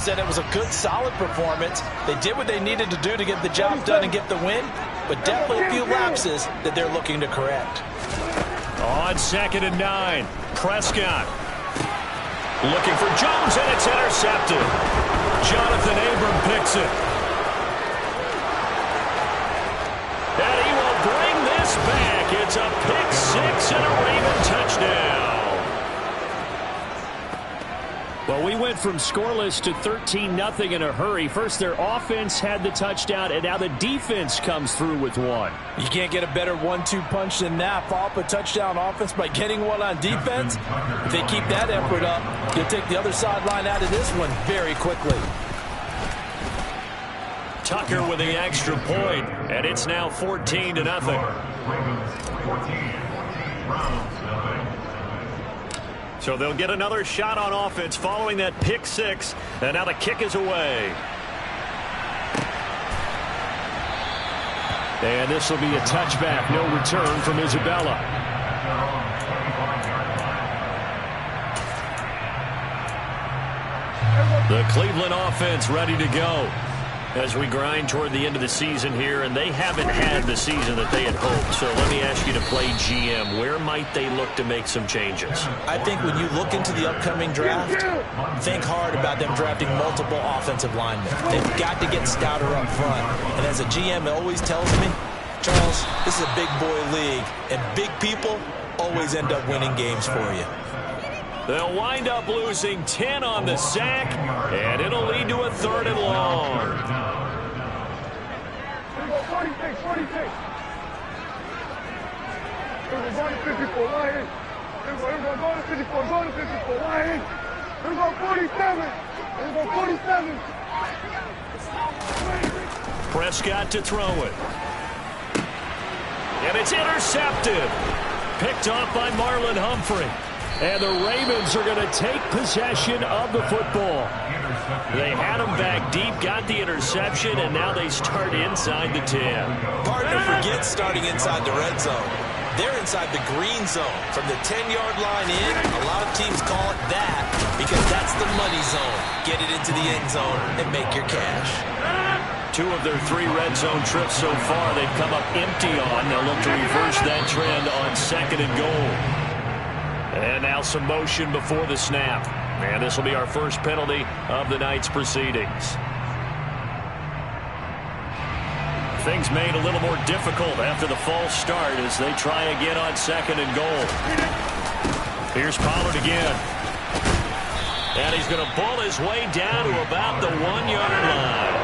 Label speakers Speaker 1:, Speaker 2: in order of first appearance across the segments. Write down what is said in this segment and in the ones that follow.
Speaker 1: Said it was a good, solid performance. They did what they needed to do to get the job done and get the win, but definitely a few lapses that they're looking to correct.
Speaker 2: On 2nd and 9, Prescott looking for Jones, and it's intercepted. Jonathan Abram picks it. And he will bring this back. It's a pick six and a Raven touchdown. Well, we went from scoreless to 13-0 in a hurry. First, their offense had the touchdown, and now the defense comes through with one.
Speaker 1: You can't get a better 1-2 punch than that. Follow up a touchdown offense by getting one on defense. If they keep that effort up, you'll take the other sideline out of this one very quickly.
Speaker 2: Tucker with the extra point, and it's now 14-0. So they'll get another shot on offense following that pick six, and now the kick is away. And this will be a touchback, no return from Isabella. The Cleveland offense ready to go as we grind toward the end of the season here, and they haven't had the season that they had hoped. So let me ask you to play GM. Where might they look to make some changes?
Speaker 1: I think when you look into the upcoming draft, think hard about them drafting multiple offensive linemen. They've got to get stouter up front. And as a GM, it always tells me, Charles, this is a big boy league, and big people always end up winning games for you.
Speaker 2: They'll wind up losing 10 on the sack, and it'll lead to a 3rd and long.
Speaker 3: 46.
Speaker 2: Prescott to throw it. And it's intercepted. Picked off by Marlon Humphrey. And the Ravens are going to take possession of the football. They had him back deep, got the interception, and now they start inside the 10.
Speaker 1: Partner forgets starting inside the red zone. They're inside the green zone. From the 10-yard line in, a lot of teams call it that because that's the money zone. Get it into the end zone and make your cash.
Speaker 2: 2 of their 3 red zone trips so far they've come up empty on. They'll look to reverse that trend on 2nd and goal. And now some motion before the snap. And this will be our first penalty of the night's proceedings. Things made a little more difficult after the false start as they try again on 2nd and goal. Here's Pollard again. And he's going to ball his way down to about the 1-yard line.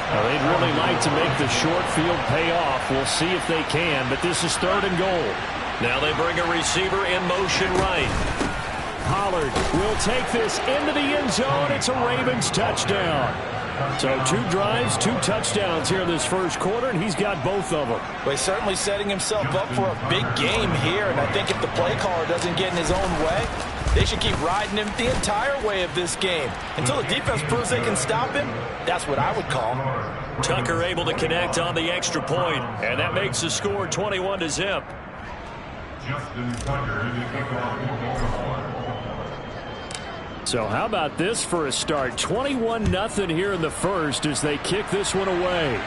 Speaker 2: Well, they'd really like to make the short field pay off. We'll see if they can, but this is 3rd and goal. Now they bring a receiver in motion right. Pollard will take this into the end zone. It's a Ravens touchdown. So 2 drives, 2 touchdowns here in this first quarter, and he's got both of them.
Speaker 1: Well, he's certainly setting himself up for a big game here, and I think if the play caller doesn't get in his own way, they should keep riding him the entire way of this game. Until the defense proves they can stop him, that's what I would call.
Speaker 2: Tucker able to connect on the extra point, and that makes the score 21-0. So how about this for a start? 21-0 here in the first as they kick this one away.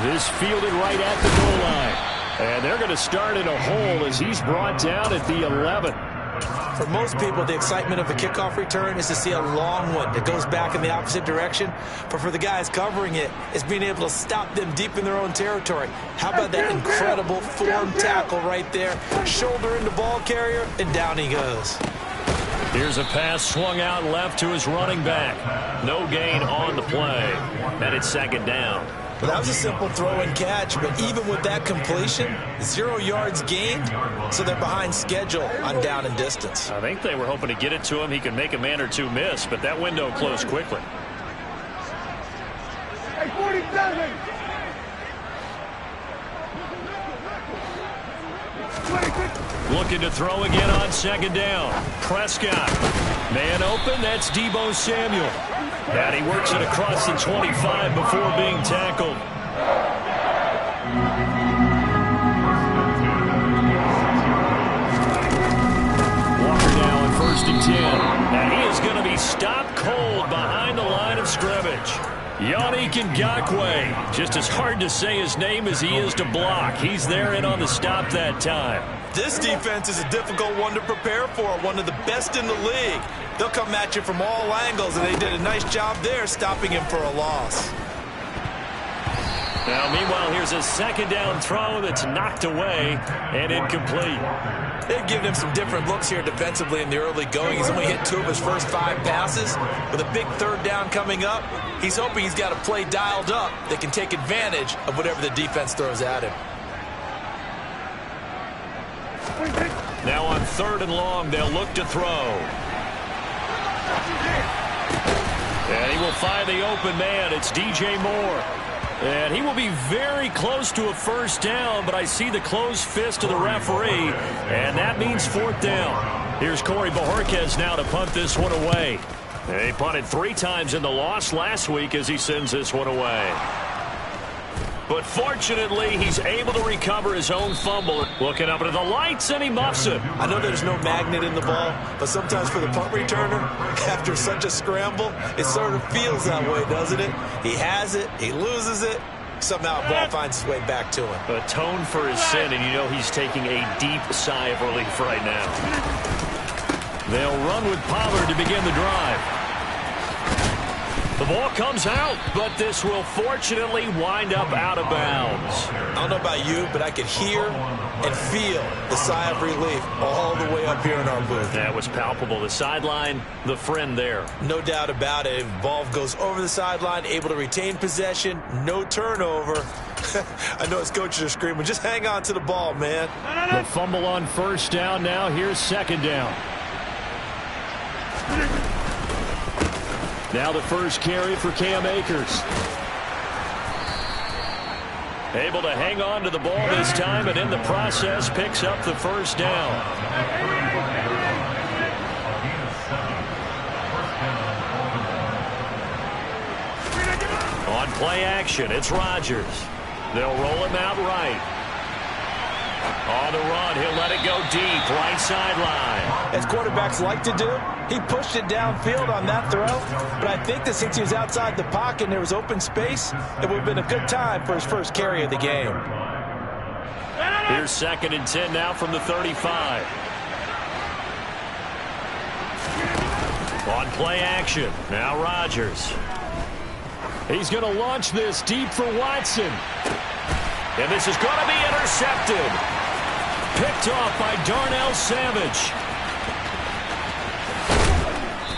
Speaker 2: This fielded right at the goal line. And they're going to start in a hole as he's brought down at the 11.
Speaker 1: For most people, the excitement of a kickoff return is to see a long one that goes back in the opposite direction. But for the guys covering it, it's being able to stop them deep in their own territory. How about that incredible form tackle right there? Shoulder into ball carrier, and down he goes.
Speaker 2: Here's a pass swung out left to his running back. No gain on the play. And it's 2nd down.
Speaker 1: Well, that was a simple throw and catch, but even with that completion, 0 yards gained, so they're behind schedule on down and distance.
Speaker 2: I think they were hoping to get it to him. He could make a man or 2 miss, but that window closed quickly.
Speaker 3: Hey, 47! 26!
Speaker 2: Looking to throw again on 2nd down. Prescott. Man open, that's Deebo Samuel. And he works it across the 25 before being tackled. Walker now on 1st and 10. And he is going to be stopped cold behind the line of scrimmage. Yannick Ngakoue, just as hard to say his name as he is to block. He's there in on the stop that time.
Speaker 1: This defense is a difficult one to prepare for, one of the best in the league. They'll come at you from all angles, and they did a nice job there stopping him for a loss.
Speaker 2: Now, meanwhile, here's a second down throw that's knocked away and incomplete.
Speaker 1: They've given him some different looks here defensively in the early going. He's only hit 2 of his first 5 passes. With a big third down coming up, he's hoping he's got a play dialed up that can take advantage of whatever the defense throws at him.
Speaker 2: Now on 3rd and long, they'll look to throw. And he will find the open man. It's DJ Moore. And he will be very close to a first down, but I see the closed fist of the referee, and that means 4th down. Here's Corey Bojorquez now to punt this one away. He punted 3 times in the loss last week as he sends this one away. But fortunately, he's able to recover his own fumble. Looking up into the lights, and he muffs it.
Speaker 1: I know there's no magnet in the ball, but sometimes for the punt returner, after such a scramble, it sort of feels that way, doesn't it? He has it, he loses it, somehow the ball finds its way back to him.
Speaker 2: Atone for his sin, and you know he's taking a deep sigh of relief right now. They'll run with Pollard to begin the drive. The ball comes out, but this will fortunately wind up out of bounds.
Speaker 1: I don't know about you, but I could hear and feel the sigh of relief all the way up here in our booth.
Speaker 2: That was palpable. The sideline, the friend there.
Speaker 1: No doubt about it. Ball goes over the sideline, able to retain possession, no turnover. I know his coaches are screaming, just hang on to the ball, man.
Speaker 2: The fumble on 1st down now. Here's 2nd down. Now the first carry for Cam Akers. Able to hang on to the ball this time, and in the process picks up the 1st down. On play action, it's Rodgers. They'll roll him out right. On the run, he'll let it go deep, right sideline.
Speaker 1: As quarterbacks like to do, he pushed it downfield on that throw, but I think that since he was outside the pocket and there was open space, it would have been a good time for his first carry of the game.
Speaker 2: Here's 2nd and 10 now from the 35. On play action, now Rodgers. He's going to launch this deep for Watson. And this is going to be intercepted. Picked off by Darnell Savage.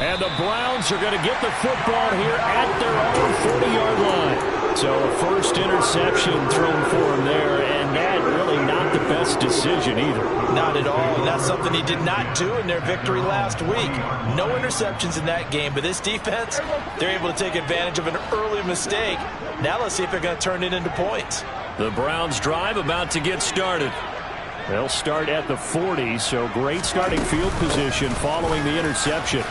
Speaker 2: And the Browns are going to get the football here at their own 40-yard line. So a first interception thrown for him there, and that really not the best decision either.
Speaker 1: Not at all, and that's something he did not do in their victory last week. No interceptions in that game, but this defense, they're able to take advantage of an early mistake. Now let's see if they're going to turn it into points.
Speaker 2: The Browns drive about to get started. They'll start at the 40, so great starting field position following the interception.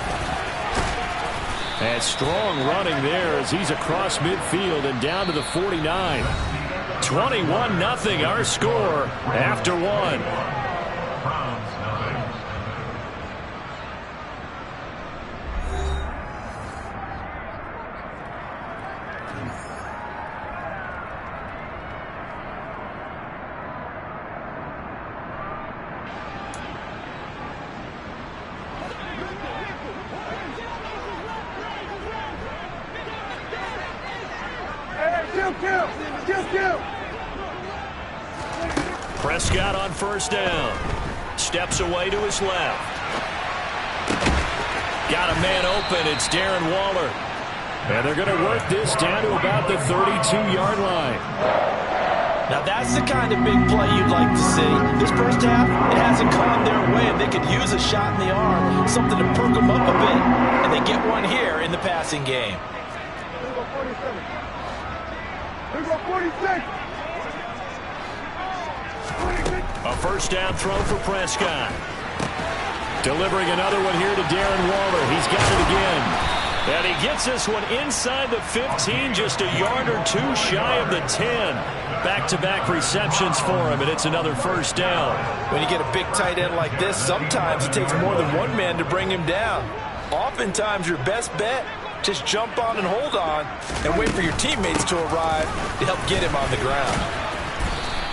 Speaker 2: And strong running there as he's across midfield and down to the 49. 21-0 our score after 1. Prescott on 1st down. Steps away to his left. Got a man open. It's Darren Waller. And they're going to work this down to about the 32-yard line.
Speaker 1: Now that's the kind of big play you'd like to see. This first half, it hasn't gone their way, and they could use a shot in the arm, something to perk them up a bit. And they get one here in the passing game.
Speaker 3: Here go 47. Here go 46.
Speaker 2: A first down throw for Prescott. Delivering another one here to Darren Waller. He's got it again. And he gets this one inside the 15, just a yard or two shy of the 10. Back-to-back receptions for him, and it's another first down.
Speaker 1: When you get a big tight end like this, sometimes it takes more than one man to bring him down. Oftentimes, your best bet, just jump on and hold on and wait for your teammates to arrive to help get him on the ground.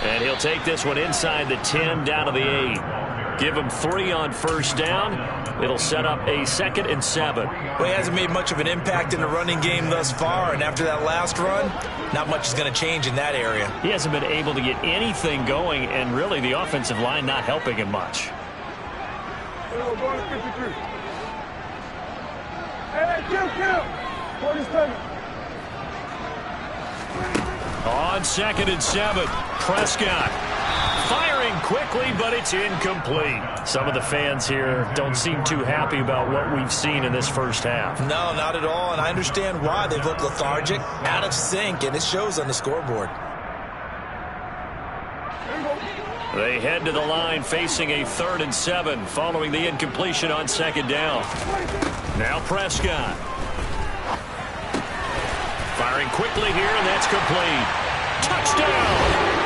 Speaker 2: And he'll take this one inside the 10 down to the 8. Give him 3 on first down. It'll set up a 2nd and 7.
Speaker 1: Well, he hasn't made much of an impact in the running game thus far, and after that last run, not much is going to change in that area.
Speaker 2: He hasn't been able to get anything going, and really the offensive line not helping him much.
Speaker 3: We're going to 53. Hey, kill. 47.
Speaker 2: On 2nd and 7, Prescott firing quickly, but it's incomplete. Some of the fans here don't seem too happy about what we've seen in this first half.
Speaker 1: No, not at all, and I understand why. They've looked lethargic, out of sync, and it shows on the scoreboard.
Speaker 2: They head to the line facing a 3rd and 7 following the incompletion on 2nd down. Now Prescott. Firing quickly here, and that's complete. Touchdown!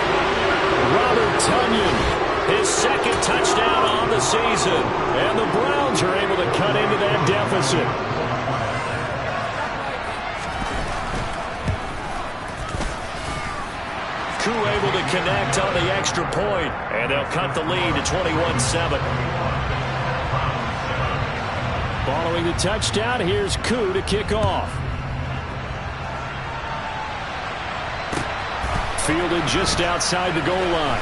Speaker 2: Robert Tonyan, his 2nd touchdown on the season. And the Browns are able to cut into that deficit. Koo able to connect on the extra point, and they'll cut the lead to 21-7. Following the touchdown, here's Koo to kick off. Fielded just outside the goal line.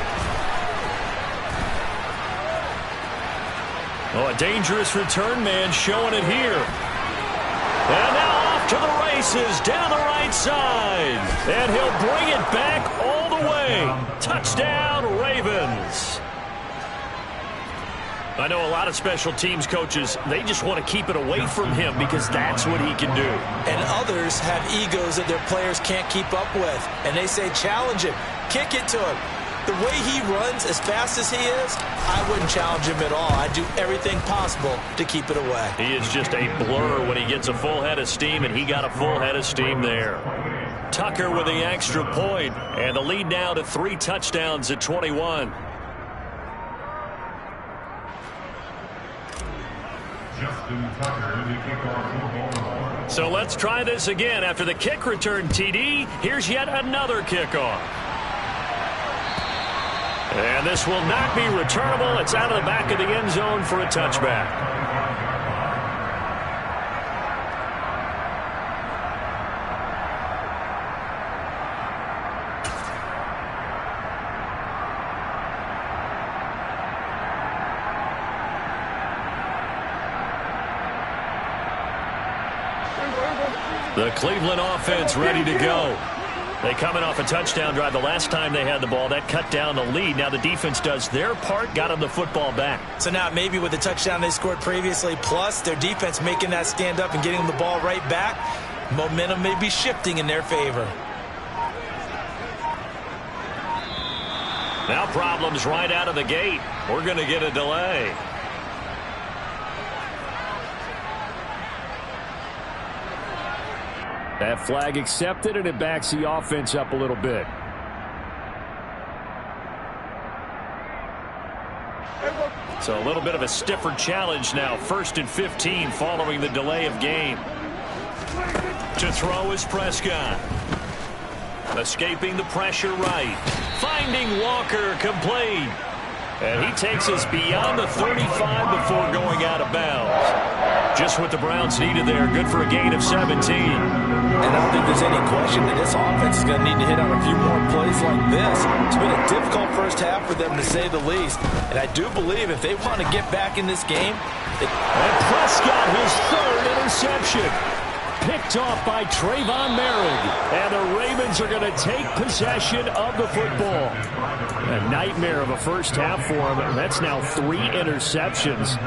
Speaker 2: Oh, a dangerous return man showing it here. And now off to the races down the right side. And he'll bring it back all the way. Touchdown, Ravens. I know a lot of special teams coaches, they just want to keep it away from him because that's what he can do.
Speaker 1: And others have egos that their players can't keep up with. And they say, challenge him, kick it to him. The way he runs as fast as he is, I wouldn't challenge him at all. I'd do everything possible to keep it away.
Speaker 2: He is just a blur when he gets a full head of steam, and he got a full head of steam there. Tucker with the extra point, and the lead now to 3 touchdowns at 21. So let's try this again. After the kick return TD, here's yet another kickoff. And this will not be returnable. It's out of the back of the end zone for a touchback. The Cleveland offense ready to go. They coming off a touchdown drive the last time they had the ball. That cut down the lead. Now the defense does their part, got them the football back.
Speaker 1: So now maybe with the touchdown they scored previously, plus their defense making that stand up and getting them the ball right back, momentum may be shifting in their favor.
Speaker 2: Now problems right out of the gate. We're going to get a delay. That flag accepted, and it backs the offense up a little bit. So a little bit of a stiffer challenge now. 1st and 15 following the delay of game. To throw is Prescott. Escaping the pressure right. Finding Walker complete. And he takes us beyond the 35 before going out of bounds. Just what the Browns needed there. Good for a gain of 17.
Speaker 1: And I don't think there's any question that this offense is going to need to hit on a few more plays like this. It's been a difficult first half for them, to say the least. And I do believe if they want to get back in this game...
Speaker 2: And Prescott, his 3rd interception. Picked off by Trayvon Merrick. And the Ravens are going to take possession of the football. A nightmare of a first half for him. That's now 3 interceptions.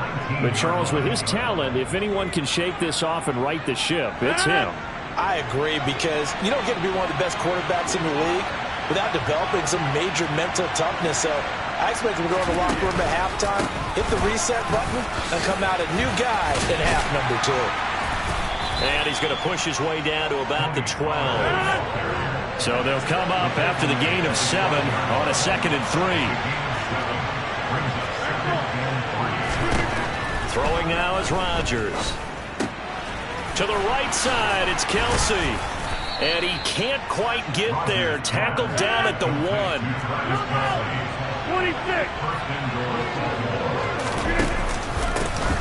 Speaker 2: But Charles, with his talent, if anyone can shake this off and right the ship, it's him.
Speaker 1: I agree, because you don't get to be one of the best quarterbacks in the league without developing some major mental toughness. So I expect him to go in the locker room at halftime, hit the reset button, and come out a new guy in half number 2.
Speaker 2: And he's going to push his way down to about the 12. So they'll come up after the gain of 7 on a 2nd and 3. Throwing now is Rodgers. To the right side, it's Kelsey. And he can't quite get there. Tackled down at the 1.
Speaker 3: 26.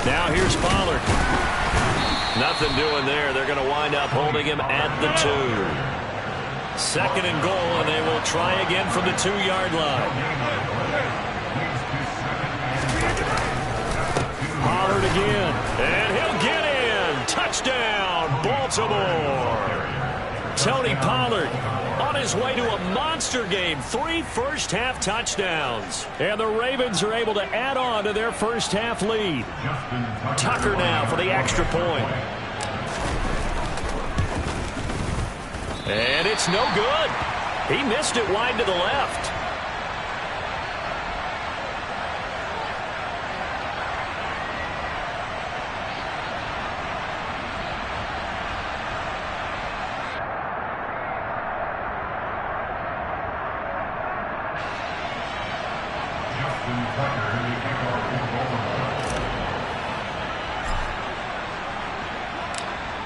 Speaker 2: Now here's Pollard. Nothing doing there. They're going to wind up holding him at the 2. 2nd and goal, and they will try again from the 2-yard line. Pollard again, and he'll get in. Touchdown, Baltimore. Tony Pollard on his way to a monster game. 3 first-half touchdowns. And the Ravens are able to add on to their first-half lead. Tucker now for the extra point. And it's no good. He missed it wide to the left.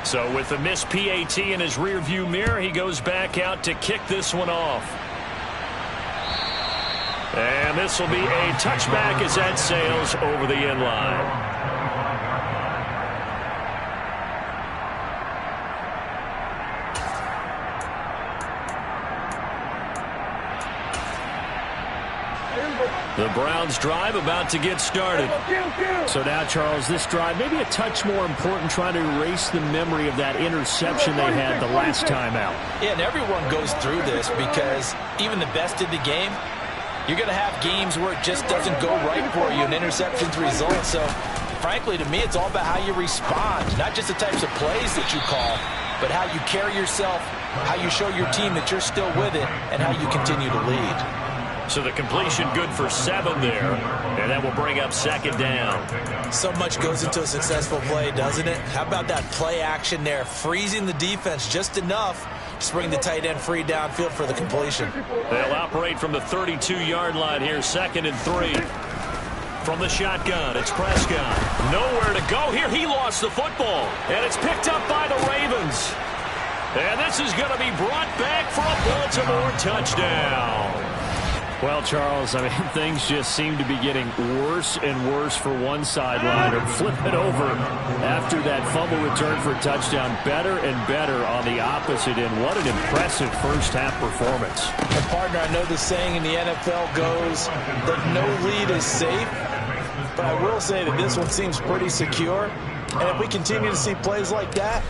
Speaker 2: So with the missed PAT in his rearview mirror, he goes back out to kick this one off. And this will be a touchback as that sails over the end line. The Browns drive about to get started.
Speaker 4: So now, Charles, this drive maybe a touch more important, trying to erase the memory of that interception they had the last time out.
Speaker 1: Yeah, and everyone goes through this because even the best in the game, you're going to have games where it just doesn't go right for you and interceptions result. So, frankly, to me, it's all about how you respond, not just the types of plays that you call, but how you carry yourself, how you show your team that you're still with it, and how you continue to lead.
Speaker 2: So the completion good for 7 there, and that will bring up 2nd down.
Speaker 1: So much goes into a successful play, doesn't it? How about that play action there, freezing the defense just enough to bring the tight end free downfield for the completion.
Speaker 2: They'll operate from the 32-yard line here, 2nd and 3. From the shotgun, it's Prescott. Nowhere to go here. He lost the football, and it's picked up by the Ravens. And this is going to be brought back for a Baltimore touchdown.
Speaker 4: Well, Charles, I mean, things just seem to be getting worse and worse for one sideline. Or flip it over after that fumble return for a touchdown. Better and better on the opposite end. What an impressive first-half performance.
Speaker 1: And, partner, I know the saying in the NFL goes that no lead is safe. But I will say that this one seems pretty secure. And if we continue to see plays like that,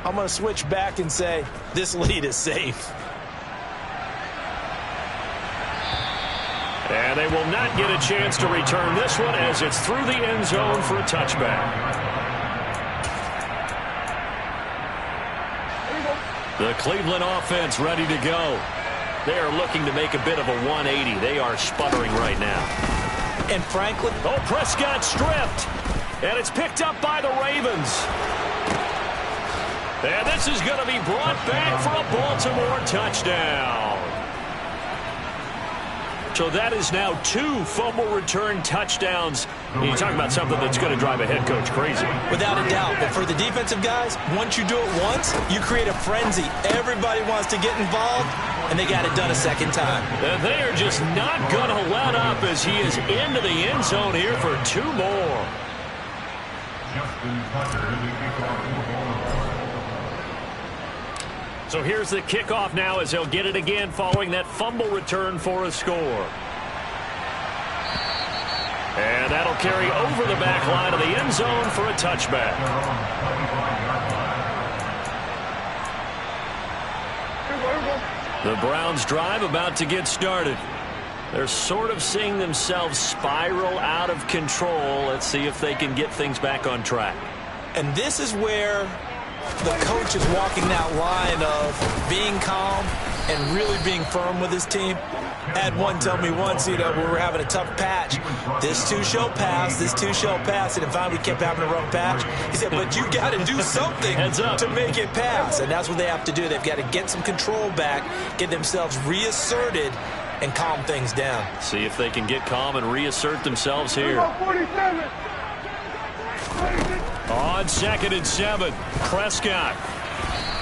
Speaker 1: I'm going to switch back and say this lead is safe.
Speaker 2: And they will not get a chance to return this one as it's through the end zone for a touchback. The Cleveland offense ready to go. They are looking to make a bit of a 180. They are sputtering right now.
Speaker 1: And frankly,
Speaker 2: Prescott stripped. And it's picked up by the Ravens. And this is going to be brought back for a Baltimore touchdown. So that is now 2 fumble return touchdowns. You're talking about something that's going to drive a head coach crazy.
Speaker 1: Without a doubt. But for the defensive guys, once you do it once, you create a frenzy. Everybody wants to get involved, and they got it done a second time.
Speaker 2: And they are just not going to let up as he is into the end zone here for 2 more. So here's the kickoff now as they'll get it again following that fumble return for a score. And that'll carry over the back line of the end zone for a touchback. The Browns drive about to get started. They're sort of seeing themselves spiral out of control. Let's see if they can get things back on track.
Speaker 1: And this is where the coach is walking that line of being calm and really being firm with his team. I had one tell me once, we were having a tough patch. This too shall pass, this too shall pass. And finally we kept having a rough patch. He said, but you got to do something to make it pass. And that's what they have to do. They've got to get some control back, get themselves reasserted, and calm things down.
Speaker 2: See if they can get calm and reassert themselves here.
Speaker 3: On
Speaker 2: On 2nd and 7, Prescott.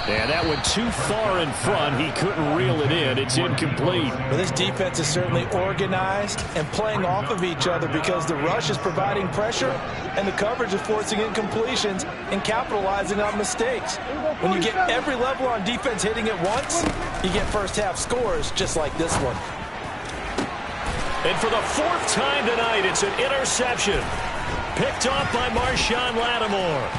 Speaker 4: And that went too far in front. He couldn't reel it in. It's incomplete.
Speaker 1: Well, this defense is certainly organized and playing off of each other because the rush is providing pressure and the coverage is forcing incompletions and capitalizing on mistakes. When you get every level on defense hitting at once, you get first-half scores just like this one.
Speaker 2: And for the 4th time tonight, it's an interception. Picked off by Marshawn Lattimore.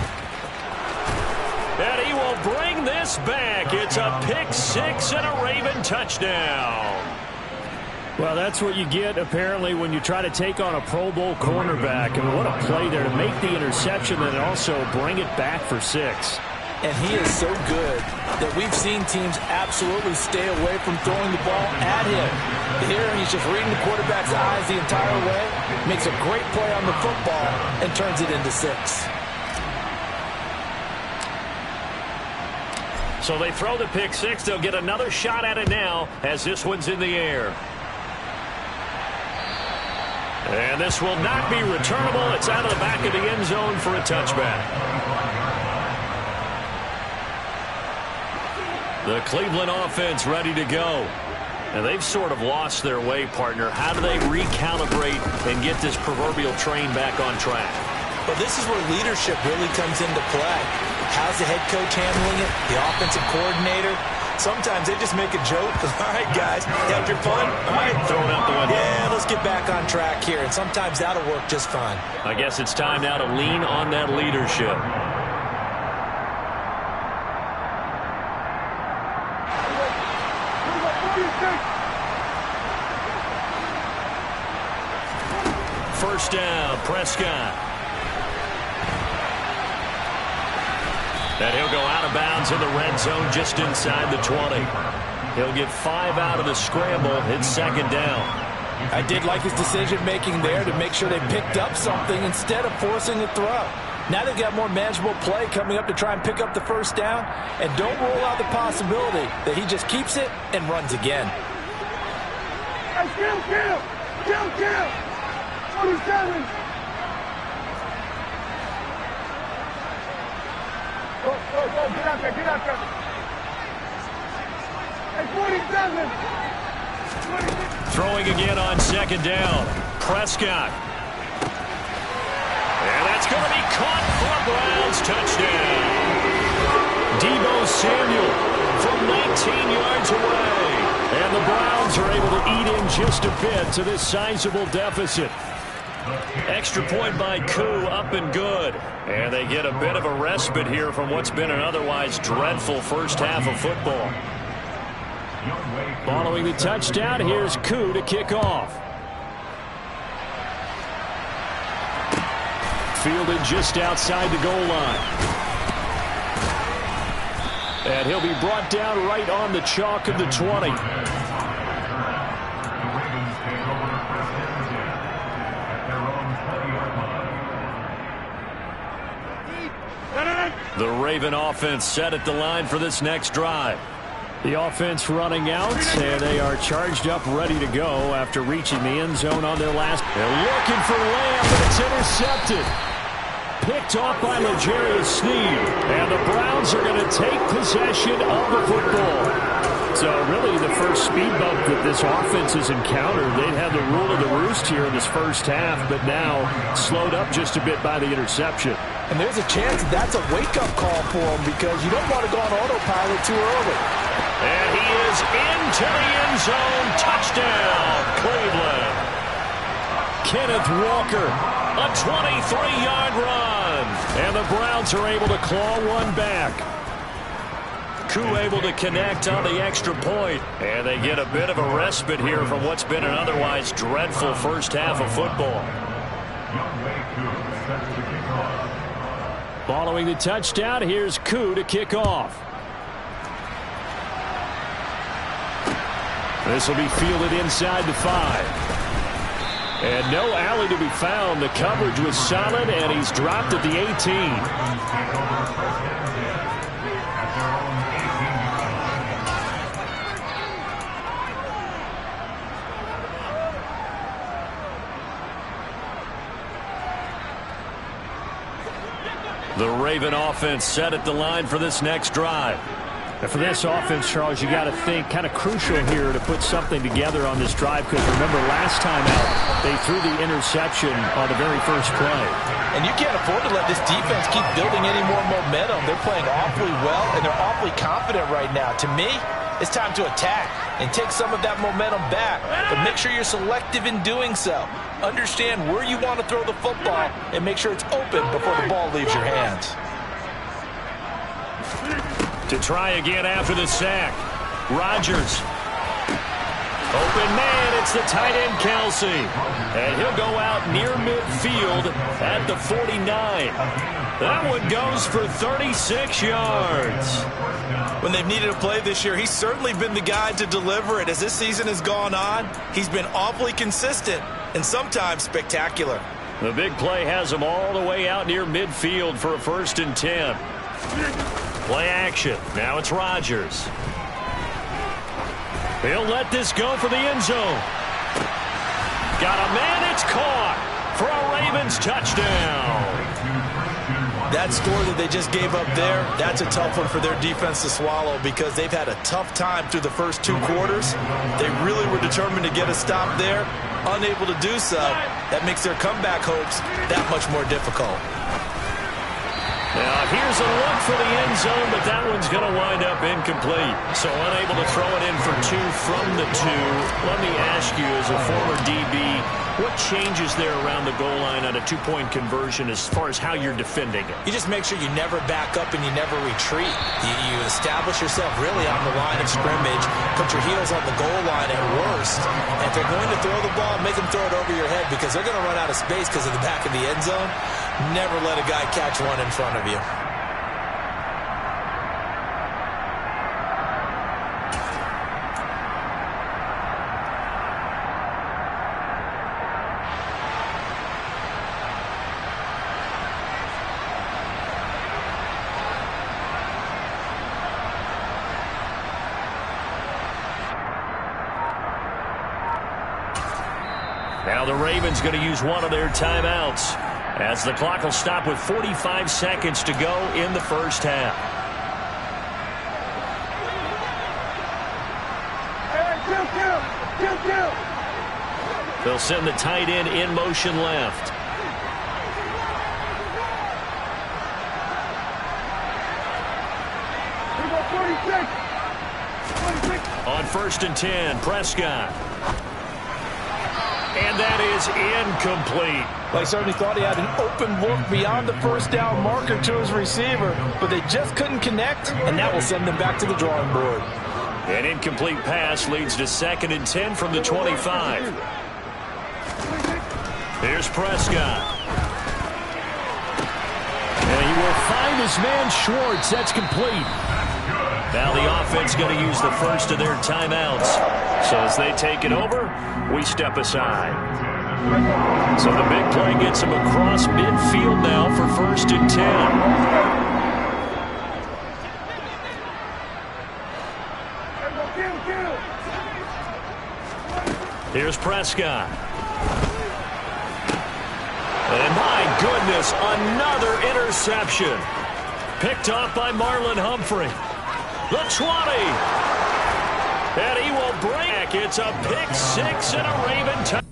Speaker 2: And he will bring this back. It's a pick-6 and a Raven touchdown.
Speaker 4: Well, that's what you get, apparently, when you try to take on a Pro Bowl cornerback. I mean, what a play there to make the interception and also bring it back for 6.
Speaker 1: And he is so good that we've seen teams absolutely stay away from throwing the ball at him. Here, he's just reading the quarterback's eyes the entire way, makes a great play on the football, and turns it into 6.
Speaker 2: So they throw the pick-6. They'll get another shot at it now as this one's in the air. And this will not be returnable. It's out of the back of the end zone for a touchback. The Cleveland offense ready to go. And they've sort of lost their way, partner. How do they recalibrate and get this proverbial train back on track?
Speaker 1: Well, this is where leadership really comes into play. How's the head coach handling it? The offensive coordinator? Sometimes they just make a joke. All right, guys, you had your fun? All right.
Speaker 2: Throw it out the window.
Speaker 1: Yeah, let's get back on track here. And sometimes that'll work just fine.
Speaker 2: I guess it's time now to lean on that leadership. First down, Prescott. And he'll go out of bounds in the red zone just inside the 20. He'll get 5 out of the scramble. It's 2nd down.
Speaker 1: I did like his decision-making there to make sure they picked up something instead of forcing a throw. Now they've got more manageable play coming up to try and pick up the first down. And don't rule out the possibility that he just keeps it and runs again.
Speaker 3: Hey, kill! 47! Go, get out there. Hey, 47!
Speaker 2: Throwing again on 2nd down. Prescott. And that's going to be caught for a Browns touchdown. Deebo Samuel from 19 yards away. And the Browns are able to eat in just a bit to this sizable deficit. Extra point by Koo, up and good. And they get a bit of a respite here from what's been an otherwise dreadful first half of football.
Speaker 4: Following the touchdown, here's Koo to kick off. Fielded just outside the goal line. And he'll be brought down right on the chalk of the 20.
Speaker 2: The Raven offense set at the line for this next drive.
Speaker 4: The offense running out, and they are charged up, ready to go after reaching the end zone on their last. They're looking for Lamb, but it's intercepted. Picked off by L'Jarius Sneed, and the Browns are going to take possession of the football. So really the first speed bump that this offense has encountered. They'd had the rule of the roost here in this first half, but now slowed up just a bit by the interception.
Speaker 1: And there's a chance that's a wake-up call for them because you don't want to go on autopilot too early.
Speaker 2: And he is into the end zone. Touchdown, Cleveland. Kenneth Walker, a 23-yard run. And the Browns are able to claw one back. Koo able to connect on the extra point. And they get a bit of a respite here from what's been an otherwise dreadful first half of football.
Speaker 4: Following the touchdown, here's Koo to kick off. This will be fielded inside the 5. And no alley to be found. The coverage was solid, and he's dropped at the 18. The
Speaker 2: Raven offense set at the line for this next drive.
Speaker 4: And for this offense, Charles, you got to think kind of crucial here to put something together on this drive, because remember last time out they threw the interception on the very first play.
Speaker 1: And you can't afford to let this defense keep building any more momentum. They're playing awfully well, and they're awfully confident right now. To me, it's time to attack and take some of that momentum back, but make sure you're selective in doing so. Understand where you want to throw the football and make sure it's open before the ball leaves your hands.
Speaker 2: To try again after the sack, Rodgers. Open man, it's the tight end Kelsey. And he'll go out near midfield at the 49. That one goes for 36 yards.
Speaker 1: When they've needed a play this year, he's certainly been the guy to deliver it. As this season has gone on, he's been awfully consistent and sometimes spectacular.
Speaker 2: The big play has him all the way out near midfield for a 1st and 10. Play action. Now it's Rodgers. He'll let this go for the end zone. Got a man. It's caught for a Ravens touchdown.
Speaker 1: That score that they just gave up there, that's a tough one for their defense to swallow, because they've had a tough time through the first 2 quarters. They really were determined to get a stop there. Unable to do so. That makes their comeback hopes that much more difficult.
Speaker 2: Now, here's a look for the end zone, but that one's going to wind up incomplete. So unable to throw it in for 2 from the 2. Let me ask you, as a former DB, what changes there around the goal line on a 2-point conversion as far as how you're defending it?
Speaker 1: You just make sure you never back up and you never retreat. You establish yourself really on the line of scrimmage, put your heels on the goal line at worst. And if they're going to throw the ball, make them throw it over your head, because they're going to run out of space because of the back of the end zone. Never let a guy catch one in front of you.
Speaker 2: Now the Ravens going to use one of their timeouts, as the clock will stop with 45 seconds to go in the first half.
Speaker 3: Kill.
Speaker 2: They'll send the tight end in motion left. On 1st and 10, Prescott. And that is incomplete.
Speaker 1: Well, he certainly thought he had an open look beyond the first down marker to his receiver, but they just couldn't connect, and that will send them back to the drawing board.
Speaker 2: An incomplete pass leads to 2nd and 10 from the 25. Here's Prescott.
Speaker 4: And he will find his man Schwartz. That's complete.
Speaker 2: Now the offense going to use the first of their timeouts. So as they take it over, we step aside. So the big play gets him across midfield now for 1st and 10. Here's Prescott. And my goodness, another interception. Picked off by Marlon Humphrey. The 20. And he will break. It's a pick 6 and a Raven touchdown.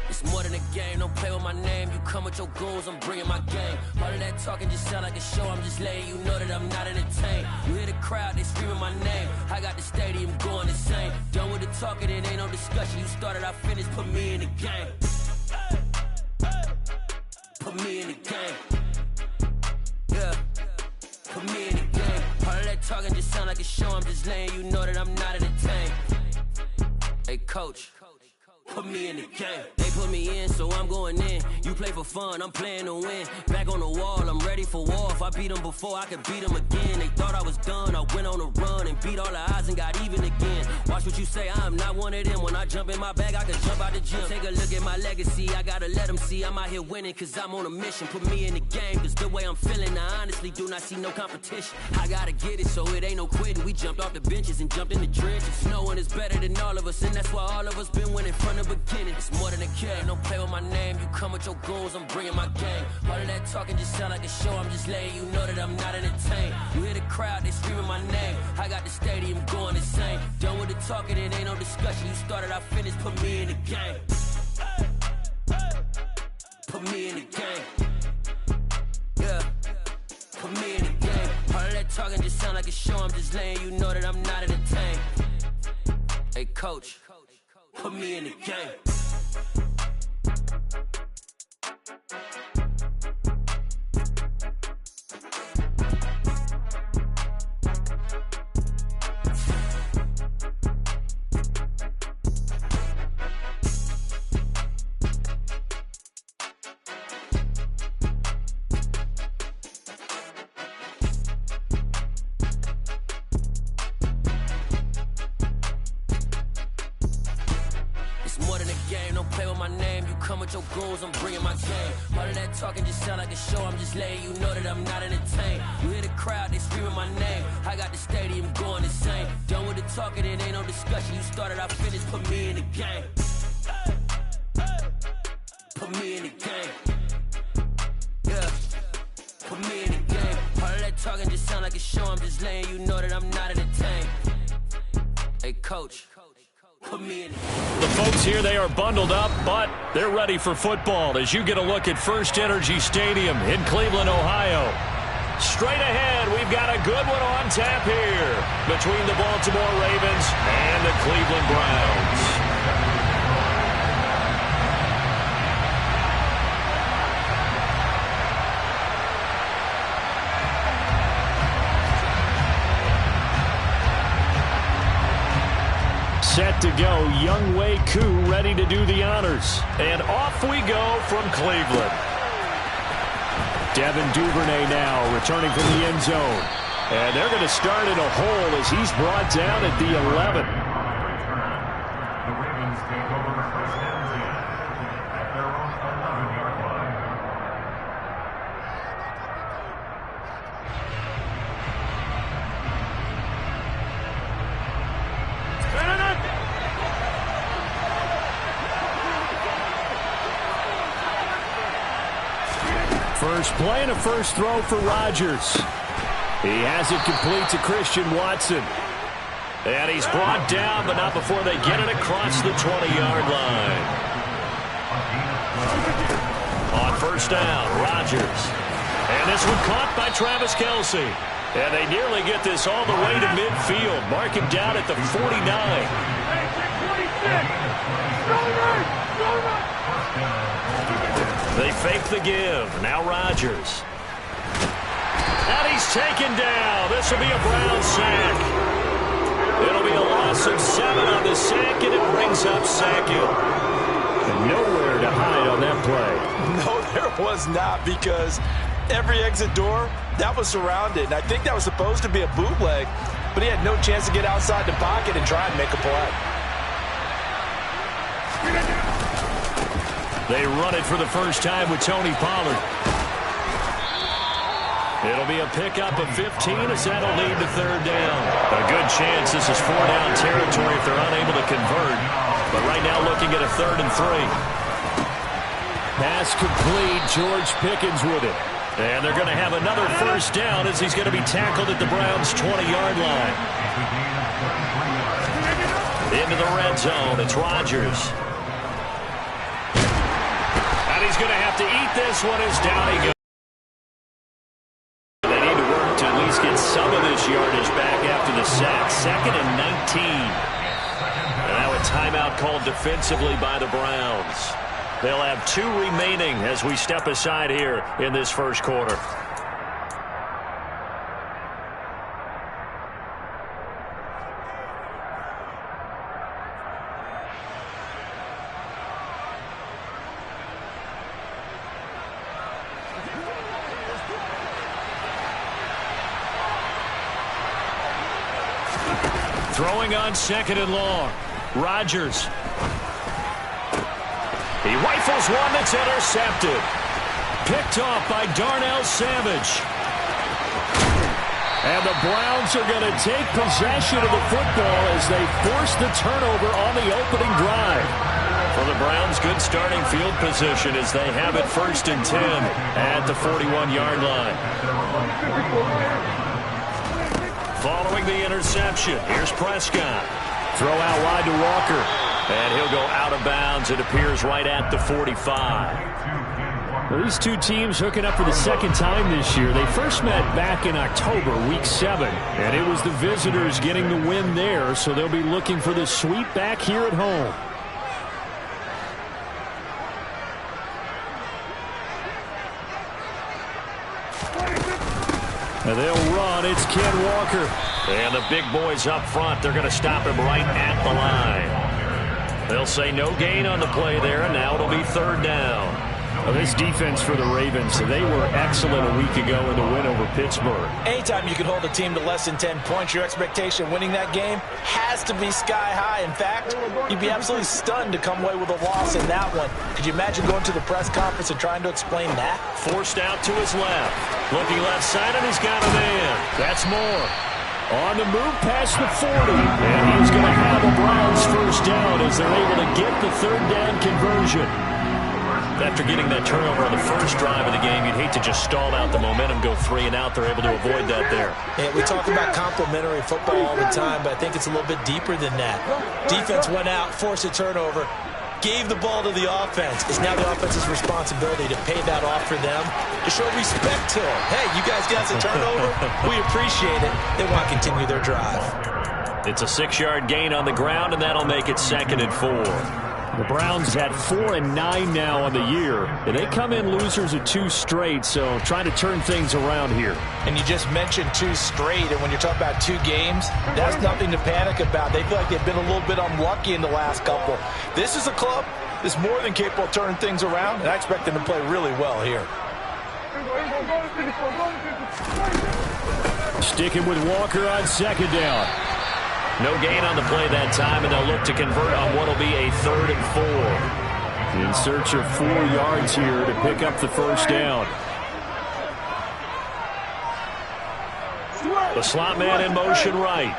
Speaker 5: It's more than a game. Don't play with my name. You come with your goons, I'm bringing my game. All of that talking just sound like a show. I'm just letting you know that I'm not entertained. You hear the crowd, they screaming my name. I got the stadium going insane. Done with the talking, it ain't no discussion. You started, I finished, put me in the game. Put me in the game. Yeah. Put me in the game. All of that talking just sound like a show. I'm just letting you know that I'm not entertained. Hey, coach. Put me in the game. They put me in, so I'm going in. You play for fun, I'm playing to win. Back on the wall, I'm ready for war. If I beat them before, I could beat them again. They thought I was done, I went on a run and beat all the odds and got even again. Watch me what you say, I'm not one of them. When I jump in my bag, I can jump out the gym. Take a look at my legacy, I gotta let them see I'm out here winning, cause I'm on a mission. Put me in the game, cause the way I'm feeling, I honestly do not see no competition. I gotta get it, so it ain't no quitting. We jumped off the benches and jumped in the trenches. No one is better than all of us, and that's why all of us been winning from the beginning. It's more than a game, don't play with my name. You come with your goons, I'm bringing my game. All of that talking just sound like a show, I'm just letting you know that I'm not entertained. You hear the crowd, they screaming my name. I got the stadium going insane. Done with the talking, it ain't no discussion. You started, I finished, put me in the game. Put me in the game. Yeah, put me in the game. All of that talking just sound like a show, I'm just letting you know that I'm not entertained. Hey coach, put me in the game. Your goons, I'm bringing my game. All of that talking just sound like a show, I'm just letting you know that I'm not entertained. You hear the crowd, they screaming my name. I got the stadium going insane. Done with the talking, it ain't no discussion. You started, I finished, put me in the game. Put me in the game. Yeah, put me in the game. All of that talking just sound like a show, I'm just letting you know that I'm not entertained. Hey coach, put me in.
Speaker 2: The folks here, they are bundled up, but they're ready for football as you get a look at First Energy Stadium in Cleveland, Ohio. Straight ahead, we've got a good one on tap here between the Baltimore Ravens and the Cleveland Browns. Set to go, Younghoe Koo ready to do the honors. And off we go from Cleveland. Devin Duvernay now returning from the end zone. And they're going to start in a hole as he's brought down at the 11.
Speaker 3: The Ravens take over the first and 10 at their own 11-yard line.
Speaker 2: First play and a first throw for Rodgers. He has it complete to Christian Watson. And he's brought down, but not before they get it across the 20-yard line. On first down, Rodgers. And this one caught by Travis Kelce. And they nearly get this all the way to midfield. Mark him down at the 49. They fake the give. Now Rodgers. And he's taken down. This will be a Brown sack. It'll be a loss of 7 on the sack, and it brings up Sackett. Nowhere to hide on that play.
Speaker 1: No, there was not, because every exit door, that was surrounded. And I think that was supposed to be a bootleg, but he had no chance to get outside the pocket and try and make a play.
Speaker 2: They run it for the first time with Tony Pollard. It'll be a pickup of 15 as that'll lead to third down. A good chance this is 4-down territory if they're unable to convert. But right now looking at a 3rd and 3. Pass complete. George Pickens with it. And they're going to have another first down as he's going to be tackled at the Browns' 20-yard line. Into the red zone. It's Rodgers. And he's going to have to eat this one as down he goes. They need to work to at least get some of this yardage back after the sack. 2nd and 19. And now a timeout called defensively by the Browns. They'll have 2 remaining as we step aside here in this first quarter. Throwing on 2nd and long. Rodgers. He rifles one that's intercepted. Picked off by Darnell Savage. And the Browns are going to take possession of the football as they force the turnover on the opening drive. For the Browns, good starting field position as they have it 1st and 10 at the 41-yard line. Following the interception, here's Prescott. Throw out wide to Walker. And he'll go out of bounds. It appears right at the 45.
Speaker 4: Well, these two teams hooking up for the second time this year. They first met back in October, Week 7. And it was the visitors getting the win there, so they'll be looking for the sweep back here at home. And they'll run. It's Ken Walker.
Speaker 2: And the big boys up front, they're going to stop him right at the line. They'll say no gain on the play there, and now it'll be 3rd down.
Speaker 4: Well, this defense for the Ravens, they were excellent a week ago in the win over Pittsburgh.
Speaker 1: Anytime you can hold a team to less than 10 points, your expectation winning that game has to be sky high. In fact, you'd be absolutely stunned to come away with a loss in that one. Could you imagine going to the press conference and trying to explain that?
Speaker 2: Forced out to his left. Looking left side, and he's got a man. That's Moore.
Speaker 4: On the move past the 40. And he's going to have a Browns first down as they're able to get the 3rd down conversion.
Speaker 2: After getting that turnover on the first drive of the game, you'd hate to just stall out the momentum, go 3 and out. They're able to avoid that there.
Speaker 1: Yeah, we talk about complementary football all the time, but I think it's a little bit deeper than that. Defense went out, forced a turnover, gave the ball to the offense. It's now the offense's responsibility to pay that off for them, to show respect to them. Hey, you guys got the turnover. We appreciate it. They want to continue their drive.
Speaker 2: It's a 6-yard gain on the ground, and that'll make it 2nd and 4.
Speaker 4: The Browns had 4 and 9 now on the year. And they come in losers of 2 straight, so trying to turn things around here.
Speaker 1: And you just mentioned 2 straight, and when you're talking about 2 games, that's nothing to panic about. They feel like they've been a little bit unlucky in the last couple. This is a club that's more than capable of turning things around, and I expect them to play really well here.
Speaker 4: Sticking with Walker on 2nd down.
Speaker 2: No gain on the play that time, and they'll look to convert on what will be a 3rd and 4.
Speaker 4: In search of 4 yards here to pick up the first down.
Speaker 2: The slot man in motion right.